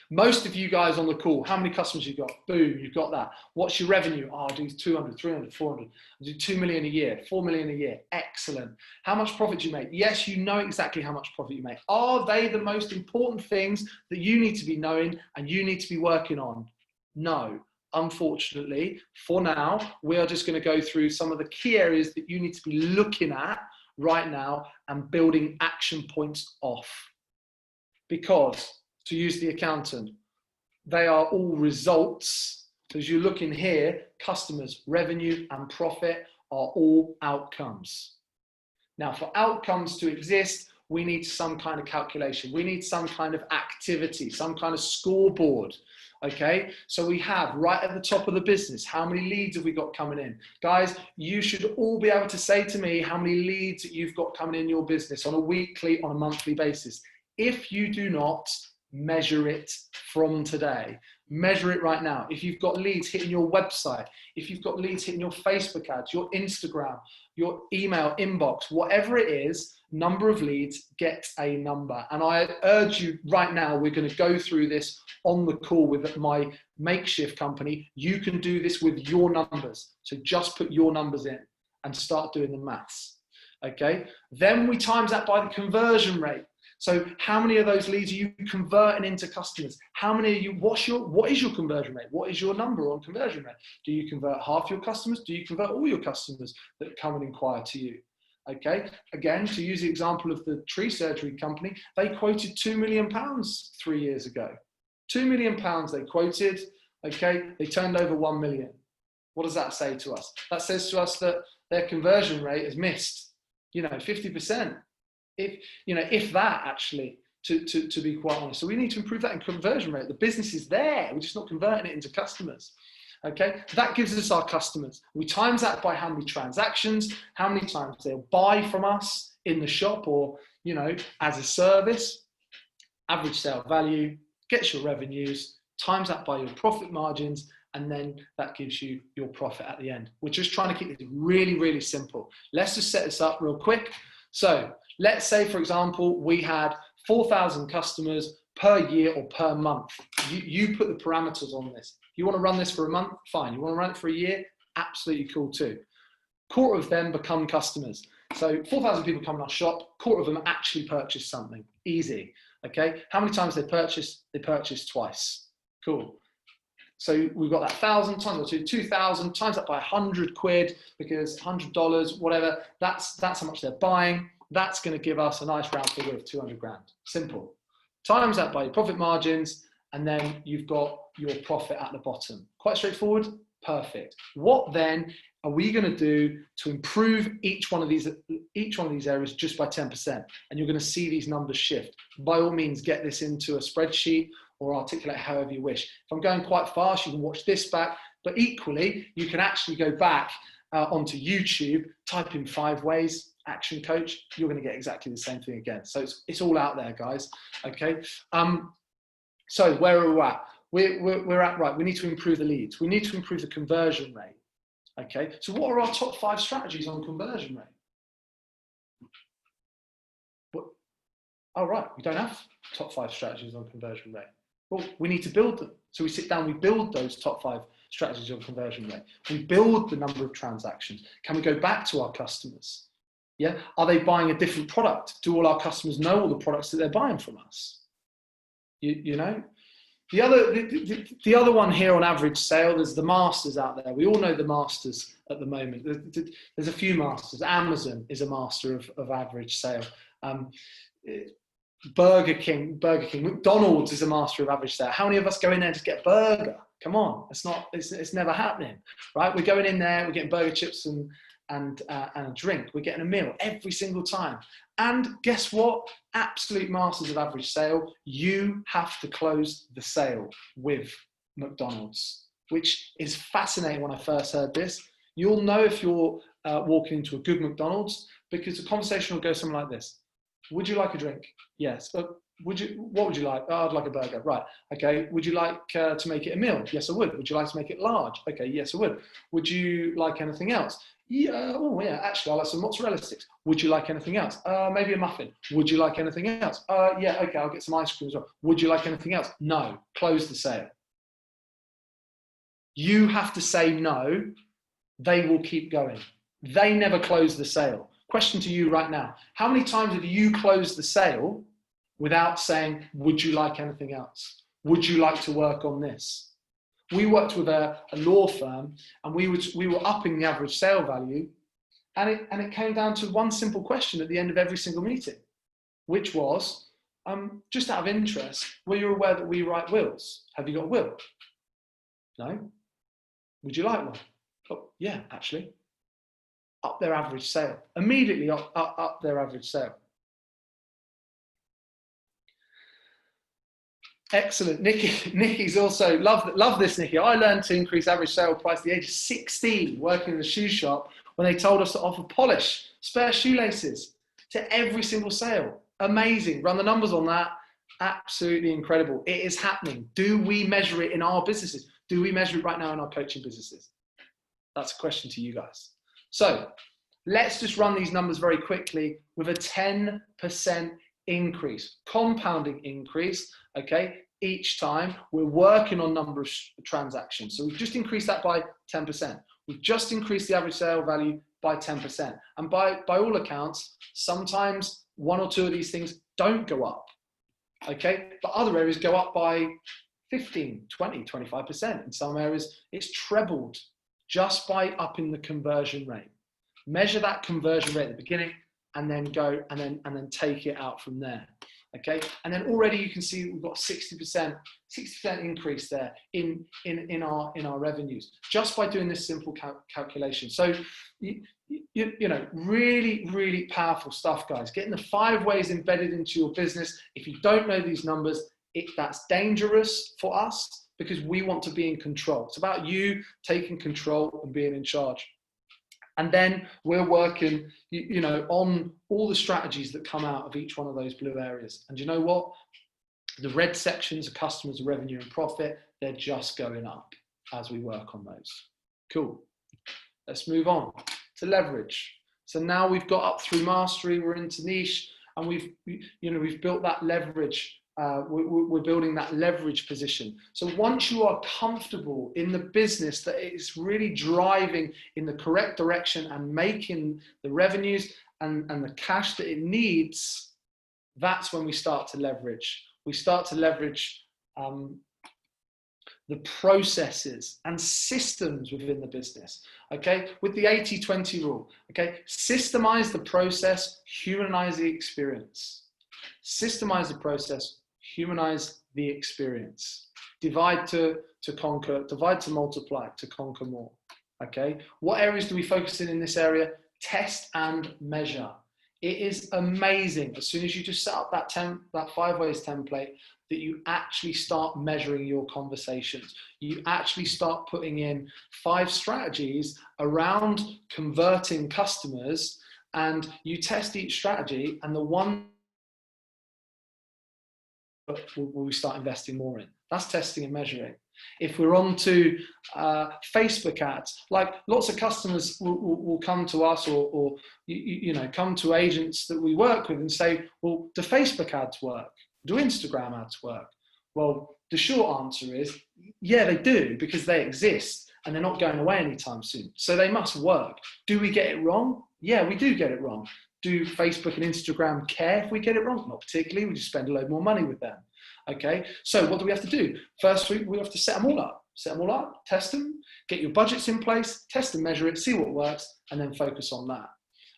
Most of you guys on the call, how many customers you got? Boom, you've got that. What's your revenue? Oh, I do 200, 300, 400. I do 2 million a year, 4 million a year. Excellent. How much profit do you make? Yes, you know exactly how much profit you make. Are they the most important things that you need to be knowing and you need to be working on? No. Unfortunately, for now, we are just going to go through some of the key areas that you need to be looking at right now and building action points off. Because, to use the accountant, they are all results. So as you look in here, customers, revenue and profit are all outcomes. Now, for outcomes to exist, we need some kind of calculation. We need some kind of activity, some kind of scoreboard. Okay, so we have right at the top of the business, how many leads have we got coming in? Guys, you should all be able to say to me how many leads that you've got coming in your business on a weekly, on a monthly basis. If you do not, measure it from today. Measure it right now. If you've got leads hitting your website, if you've got leads hitting your Facebook ads, your Instagram, your email inbox, whatever it is, number of leads, get a number. And I urge you right now, we're going to go through this on the call with my makeshift company. You can do this with your numbers. So just put your numbers in and start doing the maths. Okay. Then we times that by the conversion rate. So how many of those leads are you converting into customers? How many are you, what is your conversion rate? What is your number on conversion rate? Do you convert half your customers? Do you convert all your customers that come and inquire to you? Okay, again, to use the example of the tree surgery company, they quoted £2 million 3 years ago. £2 million they quoted, okay, they turned over 1 million. What does that say to us? That says to us that their conversion rate has missed, 50%. If that actually, to be quite honest. So we need to improve that in conversion rate. The business is there, we're just not converting it into customers. Okay, that gives us our customers. We times that by how many transactions, how many times they'll buy from us in the shop or, as a service. Average sale value, gets your revenues, times that by your profit margins, and then that gives you your profit at the end. We're just trying to keep this really, really simple. Let's just set this up real quick. So let's say, for example, we had 4,000 customers per year or per month. You put the parameters on this. You want to run this for a month? Fine. You want to run it for a year? Absolutely cool too. Quarter of them become customers. So 4,000 people come in our shop, quarter of them actually purchase something. Easy. Okay. How many times they purchase? They purchase twice. Cool. So we've got that 1,000 times 2,000 times that by 100 quid, because $100, whatever, that's how much they're buying. That's going to give us a nice round figure of 200 grand. Simple. Times that by your profit margins, and then you've got your profit at the bottom. Quite straightforward. Perfect. What then are we going to do to improve each one of these areas just by 10%? And you're going to see these numbers shift. By all means, get this into a spreadsheet or articulate however you wish. If I'm going quite fast, you can watch this back, but equally, you can actually go back onto YouTube, type in 5 ways, ActionCOACH, you're going to get exactly the same thing again. So it's all out there, guys. Okay. So where are we at? We're at, right, we need to improve the leads. We need to improve the conversion rate. Okay. So what are our top 5 strategies on conversion rate? Oh, right, we don't have top 5 strategies on conversion rate. Well, we need to build them. So we sit down, we build those top 5 strategies on conversion rate. We build the number of transactions. Can we go back to our customers? Yeah. Are they buying a different product? Do all our customers know all the products that they're buying from us? You know? The other one here on average sale, there's the masters out there. We all know the masters at the moment. There's a few masters. Amazon is a master of average sale. Burger King, McDonald's is a master of average sale. How many of us go in there to get a burger? Come on, it's never happening, right? We're going in there, we're getting burger, chips and a drink. We're getting a meal every single time. And guess what? Absolute masters of average sale. You have to close the sale with McDonald's, which is fascinating. When I first heard this, you'll know if you're walking into a good McDonald's, because the conversation will go something like this. Would you like a drink? Yes. What would you like? Oh, I'd like a burger. Right. Okay. Would you like to make it a meal? Yes, I would. Would you like to make it large? Okay. Yes, I would. Would you like anything else? Yeah. Oh, yeah. Actually, I like some mozzarella sticks. Would you like anything else? Maybe a muffin. Would you like anything else? Yeah. Okay. I'll get some ice cream as well. Would you like anything else? No. Close the sale. You have to say no. They will keep going. They never close the sale. Question to you right now. How many times have you closed the sale without saying, would you like anything else? Would you like to work on this? We worked with a law firm, and we were upping the average sale value, and it came down to one simple question at the end of every single meeting, which was, just out of interest, were you aware that we write wills? Have you got a will? No? Would you like one? Oh, yeah, actually. Up their average sale. Immediately up their average sale. Excellent. Nikki's also, love this, Nikki. I learned to increase average sale price at the age of 16, working in the shoe shop, when they told us to offer polish, spare shoelaces to every single sale. Amazing. Run the numbers on that. Absolutely incredible. It is happening. Do we measure it in our businesses? Do we measure it right now in our coaching businesses? That's a question to you guys. So let's just run these numbers very quickly with a 10% increase, compounding increase, okay? Each time we're working on number of transactions. So we've just increased that by 10%. We've just increased the average sale value by 10%. And by all accounts, sometimes one or two of these things don't go up, okay? But other areas go up by 15, 20, 25%. In some areas, it's trebled just by upping the conversion rate. Measure that conversion rate at the beginning, and then go and then take it out from there. Okay, and then already you can see we've got 60% increase there in our revenues just by doing this simple calculation. So you know, really powerful stuff, guys. Getting the 5 ways embedded into your business. If you don't know these numbers, that's dangerous for us, because we want to be in control. It's about you taking control and being in charge. And then we're working, you know, on all the strategies that come out of each one of those blue areas. And you know what? The red sections are customers, revenue, and profit. They're just going up as we work on those. Cool. Let's move on to leverage. So now we've got up through mastery, we're into niche, and we've built that leverage we're building that leverage position. So once you are comfortable in the business that it's really driving in the correct direction and making the revenues and the cash that it needs, that's when we start to leverage. We start to leverage the processes and systems within the business, okay? With the 80-20 rule, okay? Systemize the process, humanize the experience. Systemize the process, humanize the experience. Divide to conquer, divide to multiply, to conquer more, okay? What areas do we focus in this area? Test and measure. It is amazing as soon as you just set up that 5 ways template that you actually start measuring your conversations. You actually start putting in 5 strategies around converting customers, and you test each strategy, and the one we start investing more in. That's testing and measuring. If we're on to Facebook ads, like lots of customers will come to us or come to agents that we work with and say, well, do Facebook ads work? Do Instagram ads work? Well, the short answer is, yeah, they do, because they exist and they're not going away anytime soon. So they must work. Do we get it wrong? Yeah, we do get it wrong. Do Facebook and Instagram care if we get it wrong? Not particularly. We just spend a load more money with them. Okay, so what do we have to do? First, we have to set them all up. Set them all up, test them, get your budgets in place, test and measure it, see what works, and then focus on that.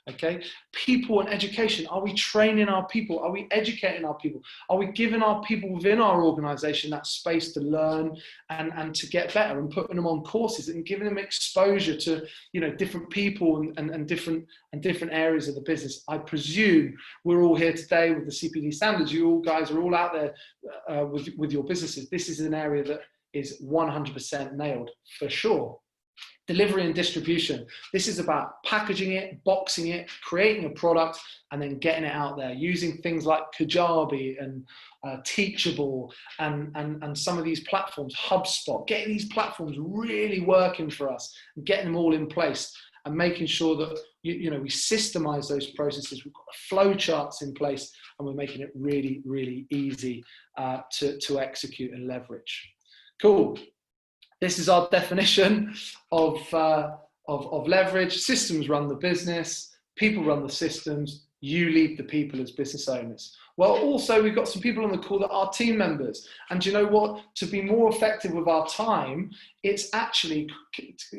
Okay, people and education. Are we training our people? Are we educating our people? Are we giving our people within our organization that space to learn and to get better, and putting them on courses and giving them exposure to, different people and different areas of the business? I presume we're all here today with the CPD standards. You all guys are all out there with your businesses. This is an area that is 100% nailed for sure. Delivery and distribution. This is about packaging it, boxing it, creating a product, and then getting it out there using things like Kajabi and Teachable and some of these platforms, HubSpot, getting these platforms really working for us and getting them all in place and making sure that we systemize those processes. We've got flow charts in place and we're making it really, really easy to execute and leverage. Cool. This is our definition of leverage. Systems run the business, people run the systems, you lead the people as business owners. Well, also, we've got some people on the call that are team members. And do you know what? To be more effective with our time, it's actually,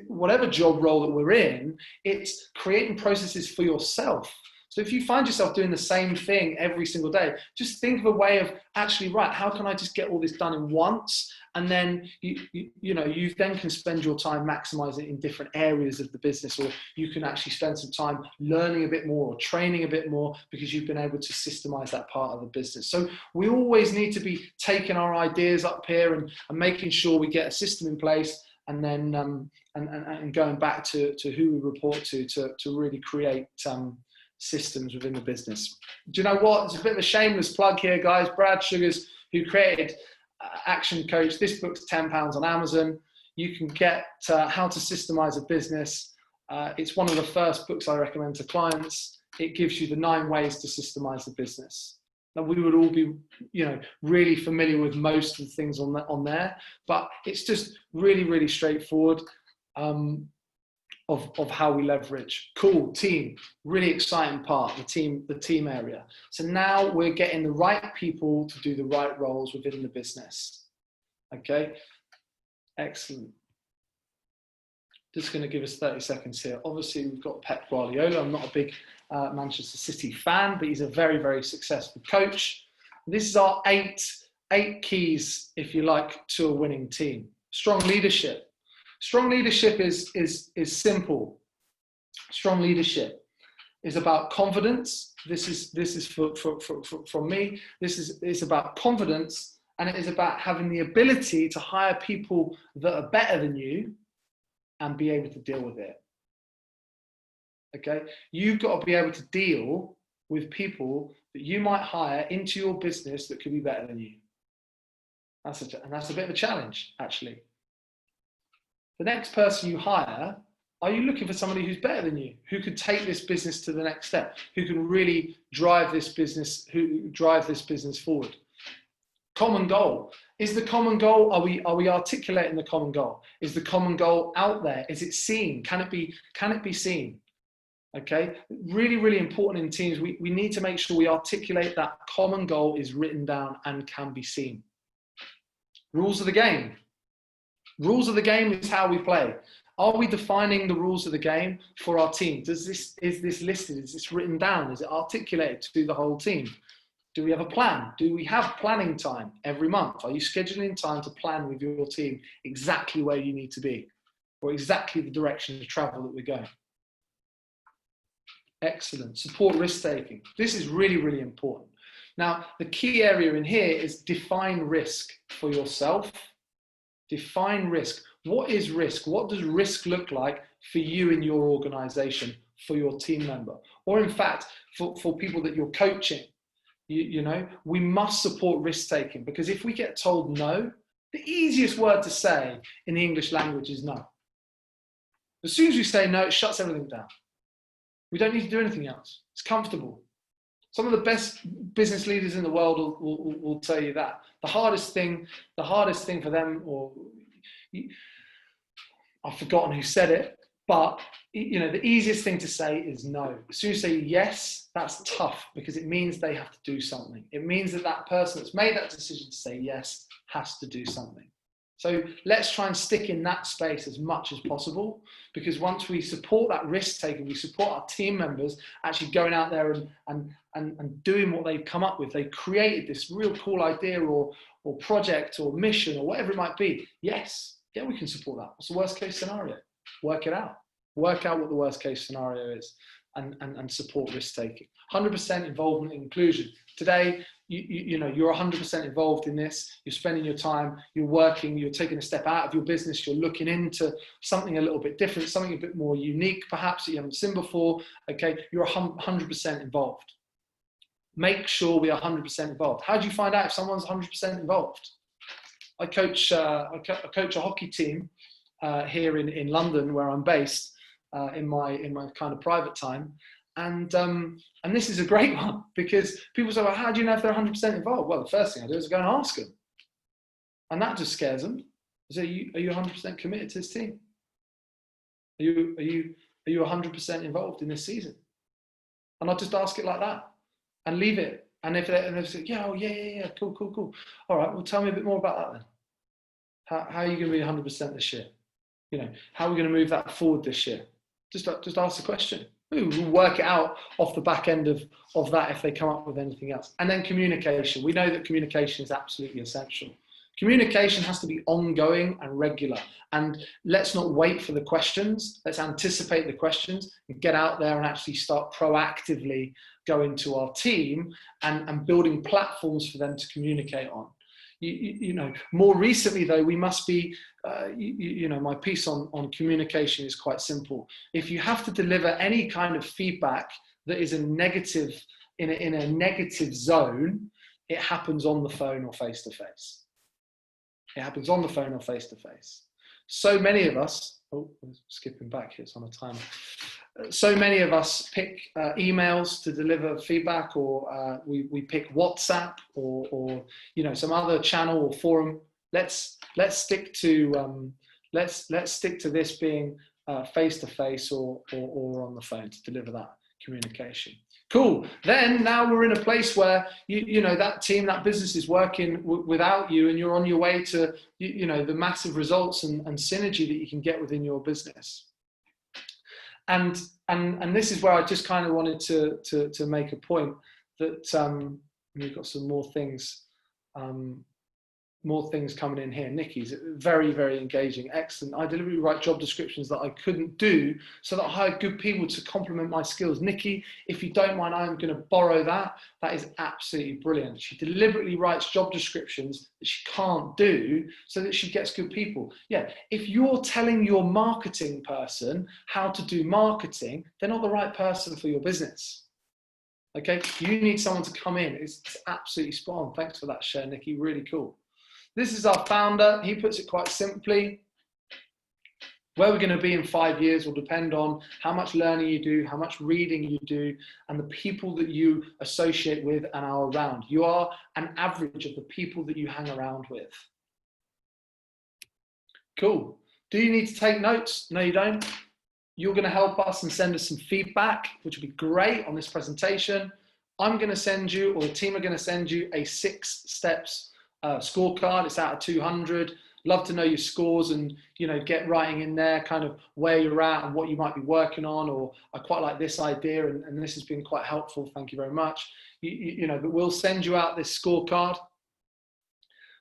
whatever job role that we're in, it's creating processes for yourself. So if you find yourself doing the same thing every single day, just think of a way of actually, right, how can I just get all this done in once? And then you then can spend your time maximizing it in different areas of the business, or you can actually spend some time learning a bit more or training a bit more because you've been able to systemize that part of the business. So we always need to be taking our ideas up here and making sure we get a system in place, and then and going back to who we report to really create systems within the business. Do you know what? It's a bit of a shameless plug here, guys. Brad Sugars, who created ActionCOACH. This book's £10 on Amazon. You can get How to Systemize a Business. It's one of the first books I recommend to clients. It gives you the 9 ways to systemize the business. Now, we would all be, really familiar with most of the things on there, but it's just really, really straightforward of how we leverage. Cool, team, really exciting part, the team area. So now we're getting the right people to do the right roles within the business. Okay, excellent. Just going to give us 30 seconds here. Obviously, we've got Pep Guardiola. I'm not a big Manchester City fan, but he's a very, very successful coach. This is our eight keys, if you like, to a winning team. Strong leadership. Strong leadership is simple. Strong leadership is about confidence. This is from me. It's about confidence, and it is about having the ability to hire people that are better than you and be able to deal with it. Okay, you've got to be able to deal with people that you might hire into your business that could be better than you. That's a bit of a challenge, actually. The next person you hire, are you looking for somebody who's better than you, who could take this business to the next step, who can really drive this business forward? Common goal. Is the common goal, are we articulating the common goal? Is the common goal out there? Is it seen? Can it be seen? Okay, really, really important in teams. We need to make sure we articulate that common goal is written down and can be seen. Rules of the game. Rules of the game is how we play. Are we defining the rules of the game for our team? Is this listed? Is this written down? Is it articulated to the whole team? Do we have a plan? Do we have planning time every month? Are you scheduling time to plan with your team exactly where you need to be, or exactly the direction of travel that we're going? Excellent. Support risk-taking. This is really, really important. Now, the key area in here is define risk for yourself. Define risk. What is risk? What does risk look like for you in your organization, for your team member? Or in fact, for people that you're coaching, you know, we must support risk-taking, because if we get told no, the easiest word to say in the English language is no. As soon as we say no, it shuts everything down. We don't need to do anything else. It's comfortable. Some of the best business leaders in the world will tell you that. The hardest thing for them, or I've forgotten who said it, but you know, the easiest thing to say is no. As soon as you say yes, that's tough, because it means they have to do something. It means that that person that's made that decision to say yes has to do something. So let's try and stick in that space as much as possible, because once we support that risk taking, we support our team members actually going out there and doing what they've come up with. They created this real cool idea or project or mission or whatever it might be. Yes, yeah, we can support that. What's the worst case scenario? Work it out. Work out what the worst case scenario is, and support risk taking. 100% involvement and inclusion. Today, you know, you're 100% involved in this. You're spending your time, you're working, you're taking a step out of your business, you're looking into something a little bit different, something a bit more unique, perhaps that you haven't seen before. Okay, you're 100% involved. Make sure we are 100% involved. How do you find out if someone's 100% involved? I coach a hockey team here in London, where I'm based, in my kind of private time. And this is a great one, because people say, well, how do you know if they're 100% involved? Well, the first thing I do is go and ask them. And that just scares them. I say, are you 100% committed to this team? Are you 100% involved in this season? And I'll just ask it like that and leave it. And if they say, yeah, cool. All right, well, tell me a bit more about that then. How are you going to be 100% this year? You know, how are we going to move that forward this year? Just ask the question. We'll work it out off the back end of that if they come up with anything else. And then communication. We know that communication is absolutely essential. Communication has to be ongoing and regular. And let's not wait for the questions. Let's anticipate the questions and get out there and actually start proactively going to our team and building platforms for them to communicate on. You know, more recently though, we must be, you know, my piece on communication is quite simple. If you have to deliver any kind of feedback that is a negative, in a negative zone, it happens on the phone or face to face. It happens on the phone or face to face. So many of us, skipping back here, it's on a timer. So many of us pick emails to deliver feedback, or we pick WhatsApp or you know, some other channel or forum. Let's stick to this being face to face or on the phone to deliver that communication. Cool. Then now we're in a place where you know, that team, that business is working without you, and you're on your way to you know, the massive results and synergy that you can get within your business. And this is where I just kind of wanted to make a point that we've got some more things coming in here. Nikki's very, very engaging, excellent. I deliberately write job descriptions that I couldn't do so that I hired good people to complement my skills. Nikki, if you don't mind, I'm going to borrow that. That is absolutely brilliant. She deliberately writes job descriptions that she can't do so that she gets good people. Yeah, if you're telling your marketing person how to do marketing, they're not the right person for your business. Okay, you need someone to come in. It's absolutely spot on. Thanks for that share, Nikki. Really cool. This is our founder. He puts it quite simply. Where we're going to be in 5 years will depend on how much learning you do, how much reading you do, and the people that you associate with and are around. You are an average of the people that you hang around with. Cool. Do you need to take notes? No, you don't. You're going to help us and send us some feedback, which would be great on this presentation. I'm going to send you, or the team are going to send you, a 6 steps scorecard. It's out of 200. Love to know your scores and, you know, get writing in there kind of where you're at and what you might be working on, or I quite like this idea and this has been quite helpful. Thank you very much. You know, but we'll send you out this scorecard.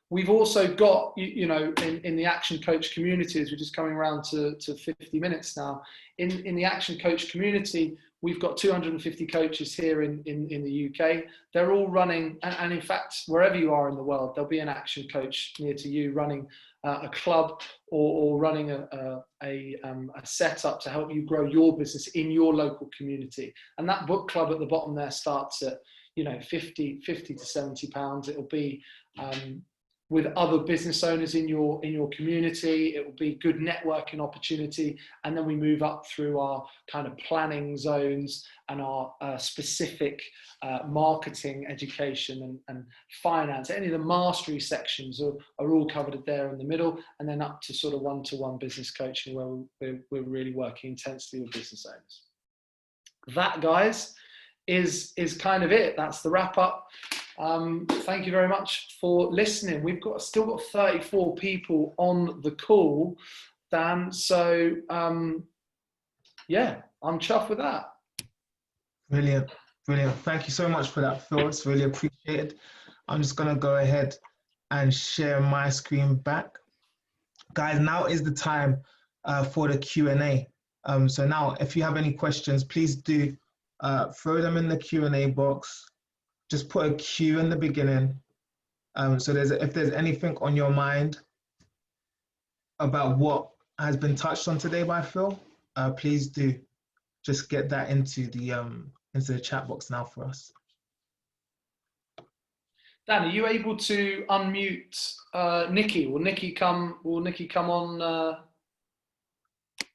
We've also got, you know, in the Action Coach community, as we're just coming around to 50 minutes now, in the Action Coach community, we've got 250 coaches here in the UK. They're all running, and in fact, wherever you are in the world, there'll be an Action Coach near to you running a club or running a setup to help you grow your business in your local community. And that book club at the bottom there starts at, you know, 50 to 70 pounds. It'll be with other business owners in your community. It will be good networking opportunity, and then we move up through our kind of planning zones and our specific marketing, education, and finance. Any of the mastery sections are all covered there in the middle, and then up to sort of one-to-one business coaching, where we're really working intensely with business owners. That, guys, is kind of it. That's the wrap up. Thank you very much for listening. We've still got 34 people on the call, Dan. So yeah, I'm chuffed with that. Brilliant, brilliant. Thank you so much for that, Phil. It's really appreciated. I'm just gonna go ahead and share my screen back. Guys, now is the time for the Q&A. So now, if you have any questions, please do throw them in the Q&A box. Just put a Q in the beginning. So if there's anything on your mind about what has been touched on today by Phil, please do just get that into the chat box now for us. Dan, are you able to unmute Nikki? Will Nikki come on?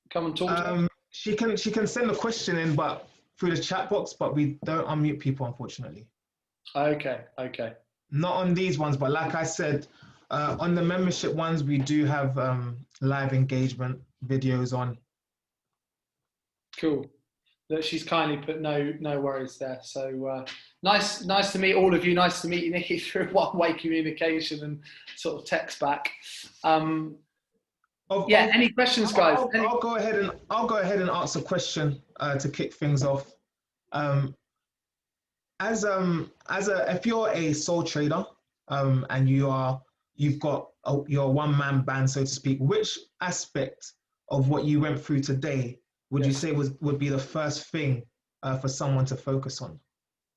Come and talk to us? She can send a question in, but through the chat box, but we don't unmute people, unfortunately. Okay. Not on these ones, but like I said, on the membership ones, we do have live engagement videos on. Cool. She's kindly put no worries there. So nice to meet all of you. Nice to meet you, Nikki, through one-way communication and sort of text back. Any questions, guys? I'll go ahead and ask a question to kick things off. If you're a sole trader and you've got your one-man band, so to speak, which aspect of what you went through today would you say would be the first thing for someone to focus on?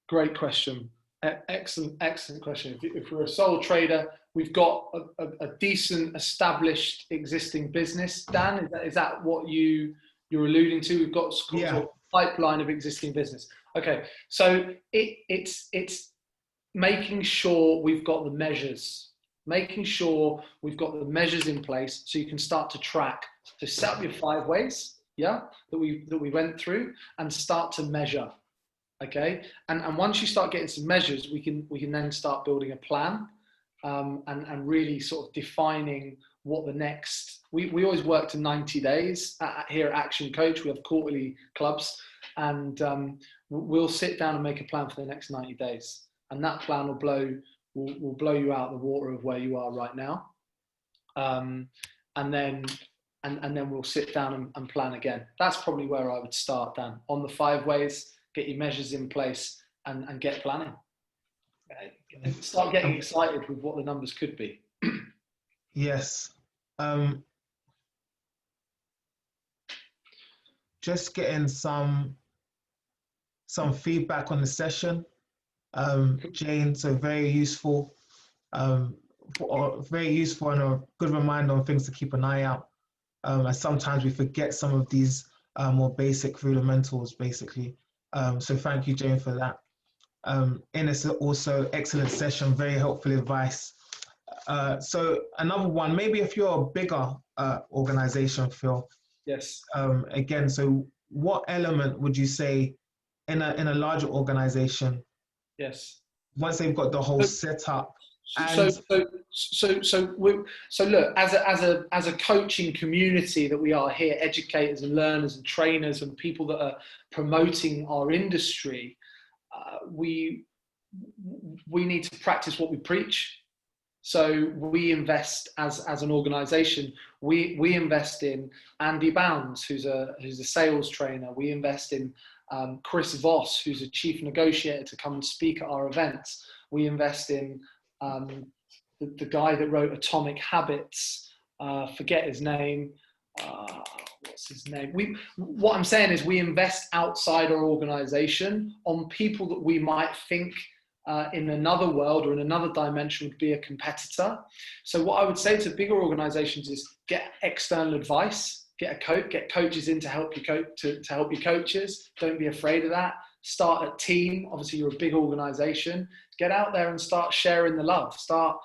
Great question. Excellent question. If we're a sole trader, we've got a decent established existing business. Dan, is that what you're alluding to? We've got sort of a pipeline of existing business. Okay, so it's making sure we've got the measures, in place so you can start to track, to set up your 5 ways, that we went through, and start to measure. Okay, and once you start getting some measures, we can then start building a plan, and really sort of defining what the next. We always work to 90 days here at Action Coach. We have quarterly clubs, and we'll sit down and make a plan for the next 90 days, and that plan will blow you out the water of where you are right now, and then we'll sit down and plan again. That's probably where I would start, Dan, on the 5 ways. Get your measures in place and get planning. Start getting excited with what the numbers could be. Yes. Just getting some feedback on the session. Jane, so very useful and a good reminder on things to keep an eye out. As sometimes we forget some of these more basic fundamentals, basically. So thank you, Jane, for that. Ines, also excellent session, very helpful advice. So another one, maybe if you're a bigger organization, Phil, Yes. Again, so what element would you say in a larger organization, Yes. once they've got the whole So, setup so, and so look, as a coaching community that we are here, educators and learners and trainers and people that are promoting our industry, we need to practice what we preach. So we invest as an organization, we invest in Andy Bounds, who's a sales trainer. We invest in Chris Voss, who's a chief negotiator, to come and speak at our events. We invest in the guy that wrote Atomic Habits, forget his name. What's his name? What I'm saying is we invest outside our organization on people that we might think in another world or in another dimension would be a competitor. So what I would say to bigger organizations is get external advice, get coaches in to help you to help your coaches. Don't be afraid of that. Start a team. Obviously you're a big organization. Get out there and start sharing the love. Start,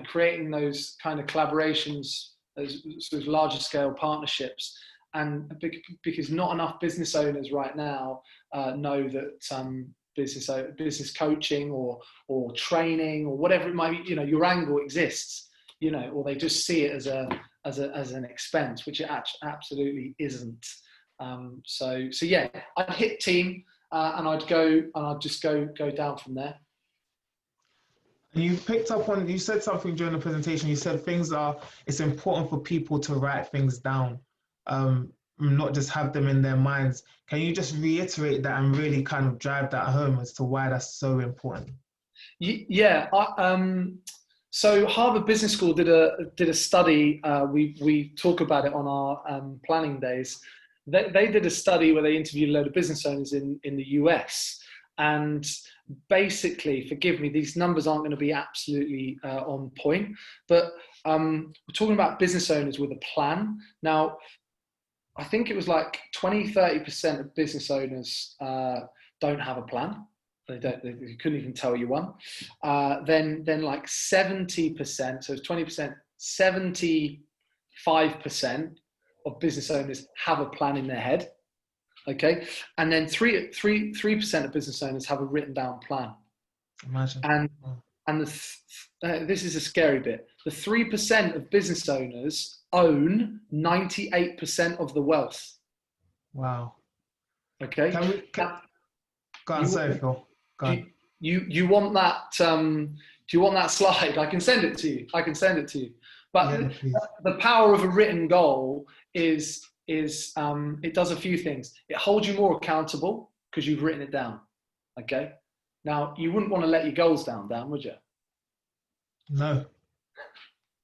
creating those kind of collaborations, those larger scale partnerships. And because not enough business owners right now know that business coaching or training or whatever it might be, your angle exists, or they just see it as an expense, which it absolutely isn't. So yeah, I'd hit team and I'd just go down from there. you picked up on, you said something during the presentation. You said it's important for people to write things down, not just have them in their minds. Can you just reiterate that and really kind of drive that home as to why that's so important? Yeah. So Harvard Business School did a study. We talk about it on our planning days. They did a study where they interviewed a load of business owners in the US, and basically, forgive me, these numbers aren't going to be absolutely on point, but we're talking about business owners with a plan. Now, I think it was like 20-30% of business owners don't have a plan. They couldn't even tell you one. Then like 70%, so 20%, 75% of business owners have a plan in their head. Okay, and then 3% of business owners have a written down plan. Imagine. And this is a scary bit. The 3% of business owners own 98% of the wealth. Wow. Okay. Go on, sorry, Phil. Go on. You want that? Do you want that slide? I can send it to you. But yeah, the power of a written goal is it does a few things. It holds you more accountable because you've written it down. Okay. Now you wouldn't want to let your goals down, would you? No.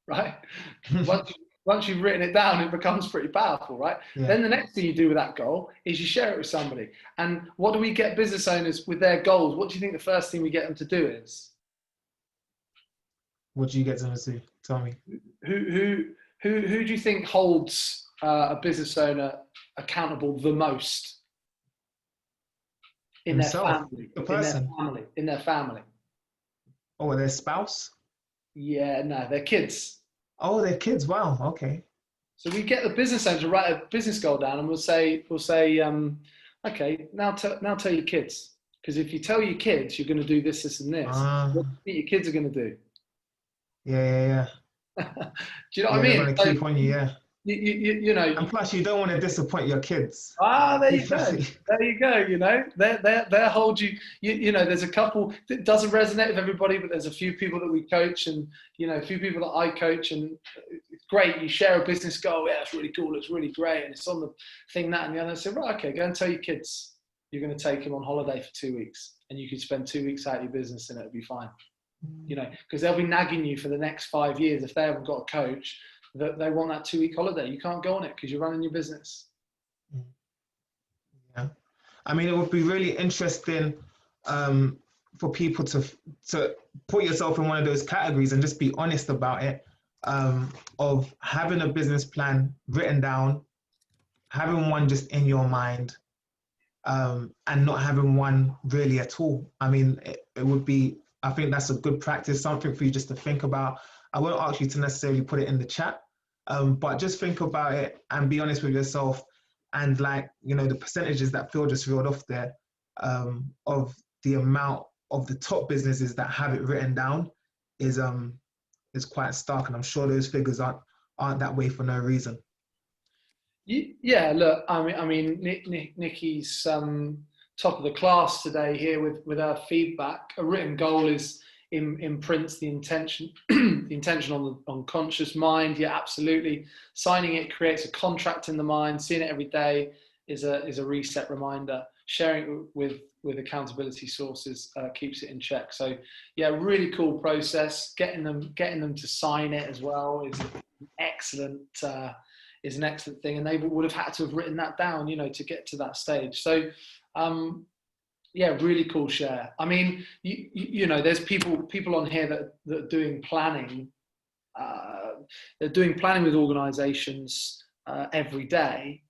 Right. Once you've written it down, it becomes pretty powerful, right? Yeah. Then the next thing you do with that goal is you share it with somebody. And what do we get business owners with their goals? What do you think the first thing we get them to do is? What do you get them to do? Tell me. Who do you think holds a business owner accountable the most? In Himself, their family. the person. In their family. Oh, their spouse? Yeah, no, their kids. Oh, their kids. Wow. Okay. So we get the business owner to write a business goal down, and we'll say, okay, now tell your kids, because if you tell your kids you're going to do this, and this, what do you think your kids are going to do? Yeah. Do you know what I mean? They're going to keep on you. Yeah. You know. And plus, you don't want to disappoint your kids. There you go. There you go. You know, they hold you. You know, there's a couple that doesn't resonate with everybody, but there's a few people that we coach, and a few people that I coach, and it's great. You share a business goal. Yeah, it's really cool. It's really great, and it's on the thing that and the other. I say, right, okay, go and tell your kids you're going to take them on holiday for 2 weeks, and you could spend 2 weeks out of your business, and it'll be fine. You know, because they'll be nagging you for the next 5 years if they haven't got a coach. That they want that 2 week holiday. You can't go on it because you're running your business. Yeah, I mean, it would be really interesting for people to put yourself in one of those categories and just be honest about it, of having a business plan written down, having one just in your mind, and not having one really at all. I mean, it would be, I think that's a good practice, something for you just to think about. I won't ask you to necessarily put it in the chat, But just think about it and be honest with yourself. And like, the percentages that Phil just reeled off there, of the amount of the top businesses that have it written down is quite stark. And I'm sure those figures aren't that way for no reason. Yeah, look, I mean, Nikki's top of the class today here with our feedback. A written goal imprints the intention, the intention on conscious mind. Yeah, absolutely. Signing it creates a contract in the mind. Seeing it every day is a reset reminder. Sharing it with accountability sources keeps it in check. So yeah, really cool process. Getting them to sign it as well is excellent. Is an excellent thing, and they would have had to have written that down, to get to that stage. So, yeah, really cool share. I mean, there's people on here that are doing planning. They're doing planning with organisations every day,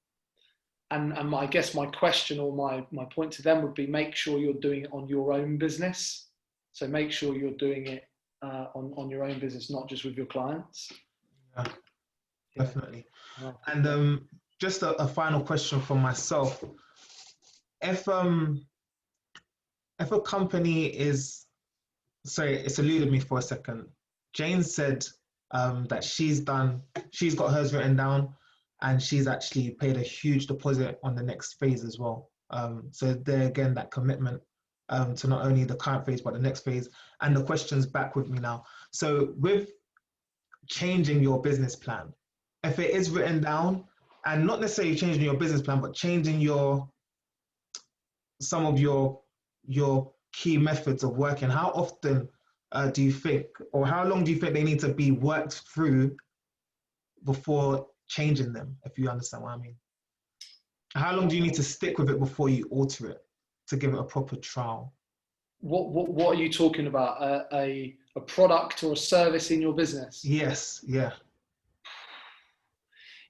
and I guess my question or my point to them would be: make sure you're doing it on your own business. So make sure you're doing it on your own business, not just with your clients. Yeah. Definitely. And just a final question from myself. If a company is, sorry, it's eluded me for a second. Jane said that she's got hers written down, and she's actually paid a huge deposit on the next phase as well. So there again, that commitment to not only the current phase, but the next phase. And the question's back with me now. So with changing your business plan, if it is written down, and not necessarily changing your business plan, but changing some of your key methods of working, how often do you think, or how long do you think they need to be worked through before changing them, if you understand what I mean? How long do you need to stick with it before you alter it to give it a proper trial? What are you talking about? A product or a service in your business? Yes, yeah.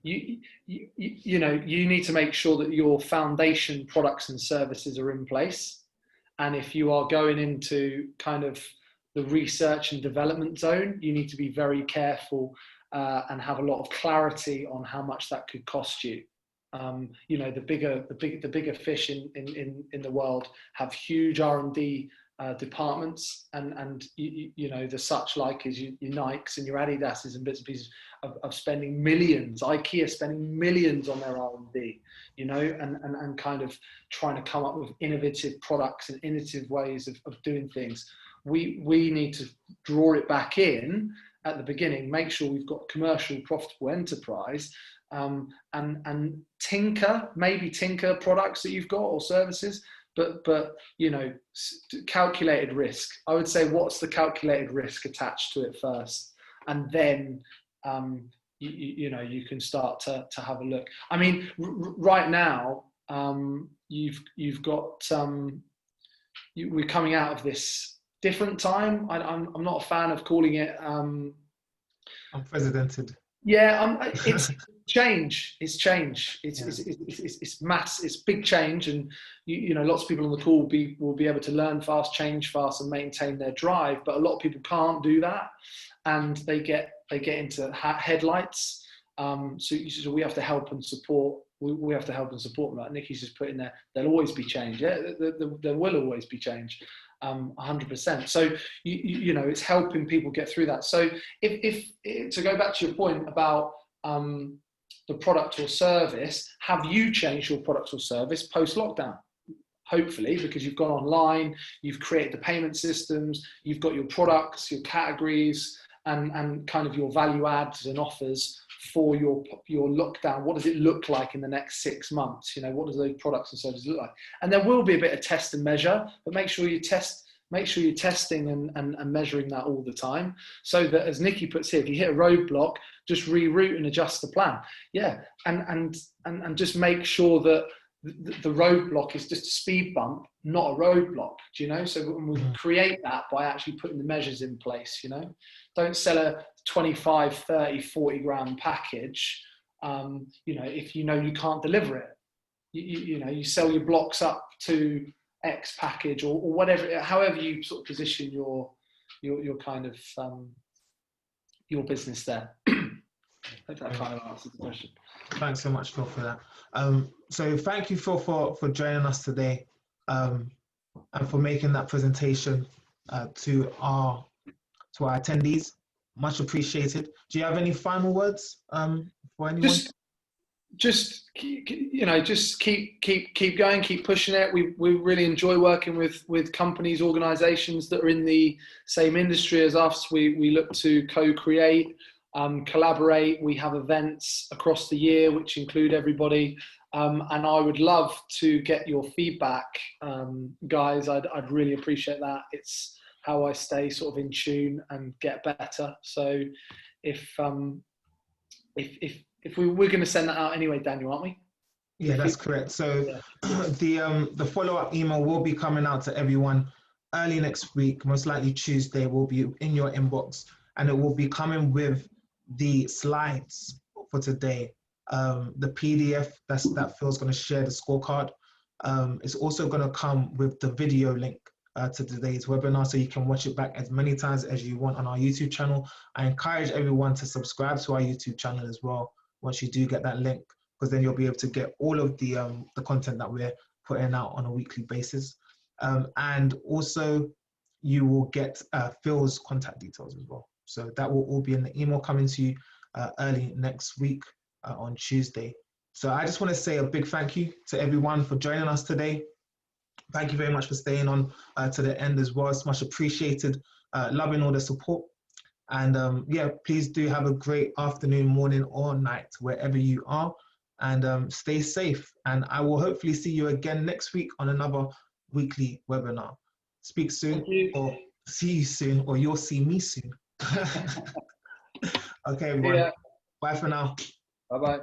You need to make sure that your foundation products and services are in place. And if you are going into kind of the research and development zone, you need to be very careful and have a lot of clarity on how much that could cost you. The bigger fish in the world have huge R&D departments, and the such like is your Nikes and your Adidas's and bits and pieces of spending millions. IKEA spending millions on their R&D, and kind of trying to come up with innovative products and innovative ways of doing things. We need to draw it back in at the beginning, make sure we've got commercial profitable enterprise, and tinker products that you've got or services, but calculated risk. I would say, what's the calculated risk attached to it first, and then you can start to have a look. I mean, right now you've got we're coming out of this different time. I'm not a fan of calling it unprecedented. Yeah, it's change. It's change. It's mass. It's big change, and lots of people on the call will be able to learn fast, change fast, and maintain their drive. But a lot of people can't do that, and they get into headlights. So we have to help and support. We have to help and support them. Like Nikki's just put in there, there'll always be change. Yeah, there will always be change. 100%. So it's helping people get through that. So if to go back to your point about the product or service, have you changed your product or service post lockdown? Hopefully, because you've gone online, you've created the payment systems, you've got your products, your categories, and kind of your value adds and offers for your lockdown. What does it look like in the next 6 months? What does those products and services look like? And there will be a bit of test and measure, but make sure you're testing and measuring that all the time, so that, as Nikki puts here, if you hit a roadblock, just reroute and adjust the plan. Yeah, and just make sure that the roadblock is just a speed bump, not a roadblock. Do you know? So we create that by actually putting the measures in place. Don't sell a 25, 30, 40 grand package, if you can't deliver it. You sell your blocks up to X package or whatever, however you sort of position your kind of your business there. Hope that kind of answers the question. Thanks so much, Phil, for that. So thank you, Phil, for joining us today, and for making that presentation to our attendees. Much appreciated. Do you have any final words for anyone? Just keep going, keep pushing it. We really enjoy working with companies, organizations that are in the same industry as us. We look to co-create, collaborate. We have events across the year which include everybody, and I would love to get your feedback, guys. I'd really appreciate that. It's how I stay sort of in tune and get better. So if we're going to send that out anyway, Daniel, aren't we? Yeah, that's correct. So yeah. The follow-up email will be coming out to everyone early next week, most likely Tuesday. Will be in your inbox, and it will be coming with the slides for today, the PDF that Phil's going to share, the scorecard. It's also going to come with the video link to today's webinar, so you can watch it back as many times as you want on our YouTube channel. I encourage everyone to subscribe to our YouTube channel as well once you do get that link, because then you'll be able to get all of the content that we're putting out on a weekly basis. And also you will get Phil's contact details as well. So that will all be in the email coming to you early next week on Tuesday. So I just want to say a big thank you to everyone for joining us today. Thank you very much for staying on to the end as well. It's much appreciated. Loving all the support. And yeah, please do have a great afternoon, morning, or night, wherever you are. And stay safe. And I will hopefully see you again next week on another weekly webinar. Speak soon, or see you soon, or you'll see me soon. Okay, everyone. Yeah. Bye for now. Bye-bye.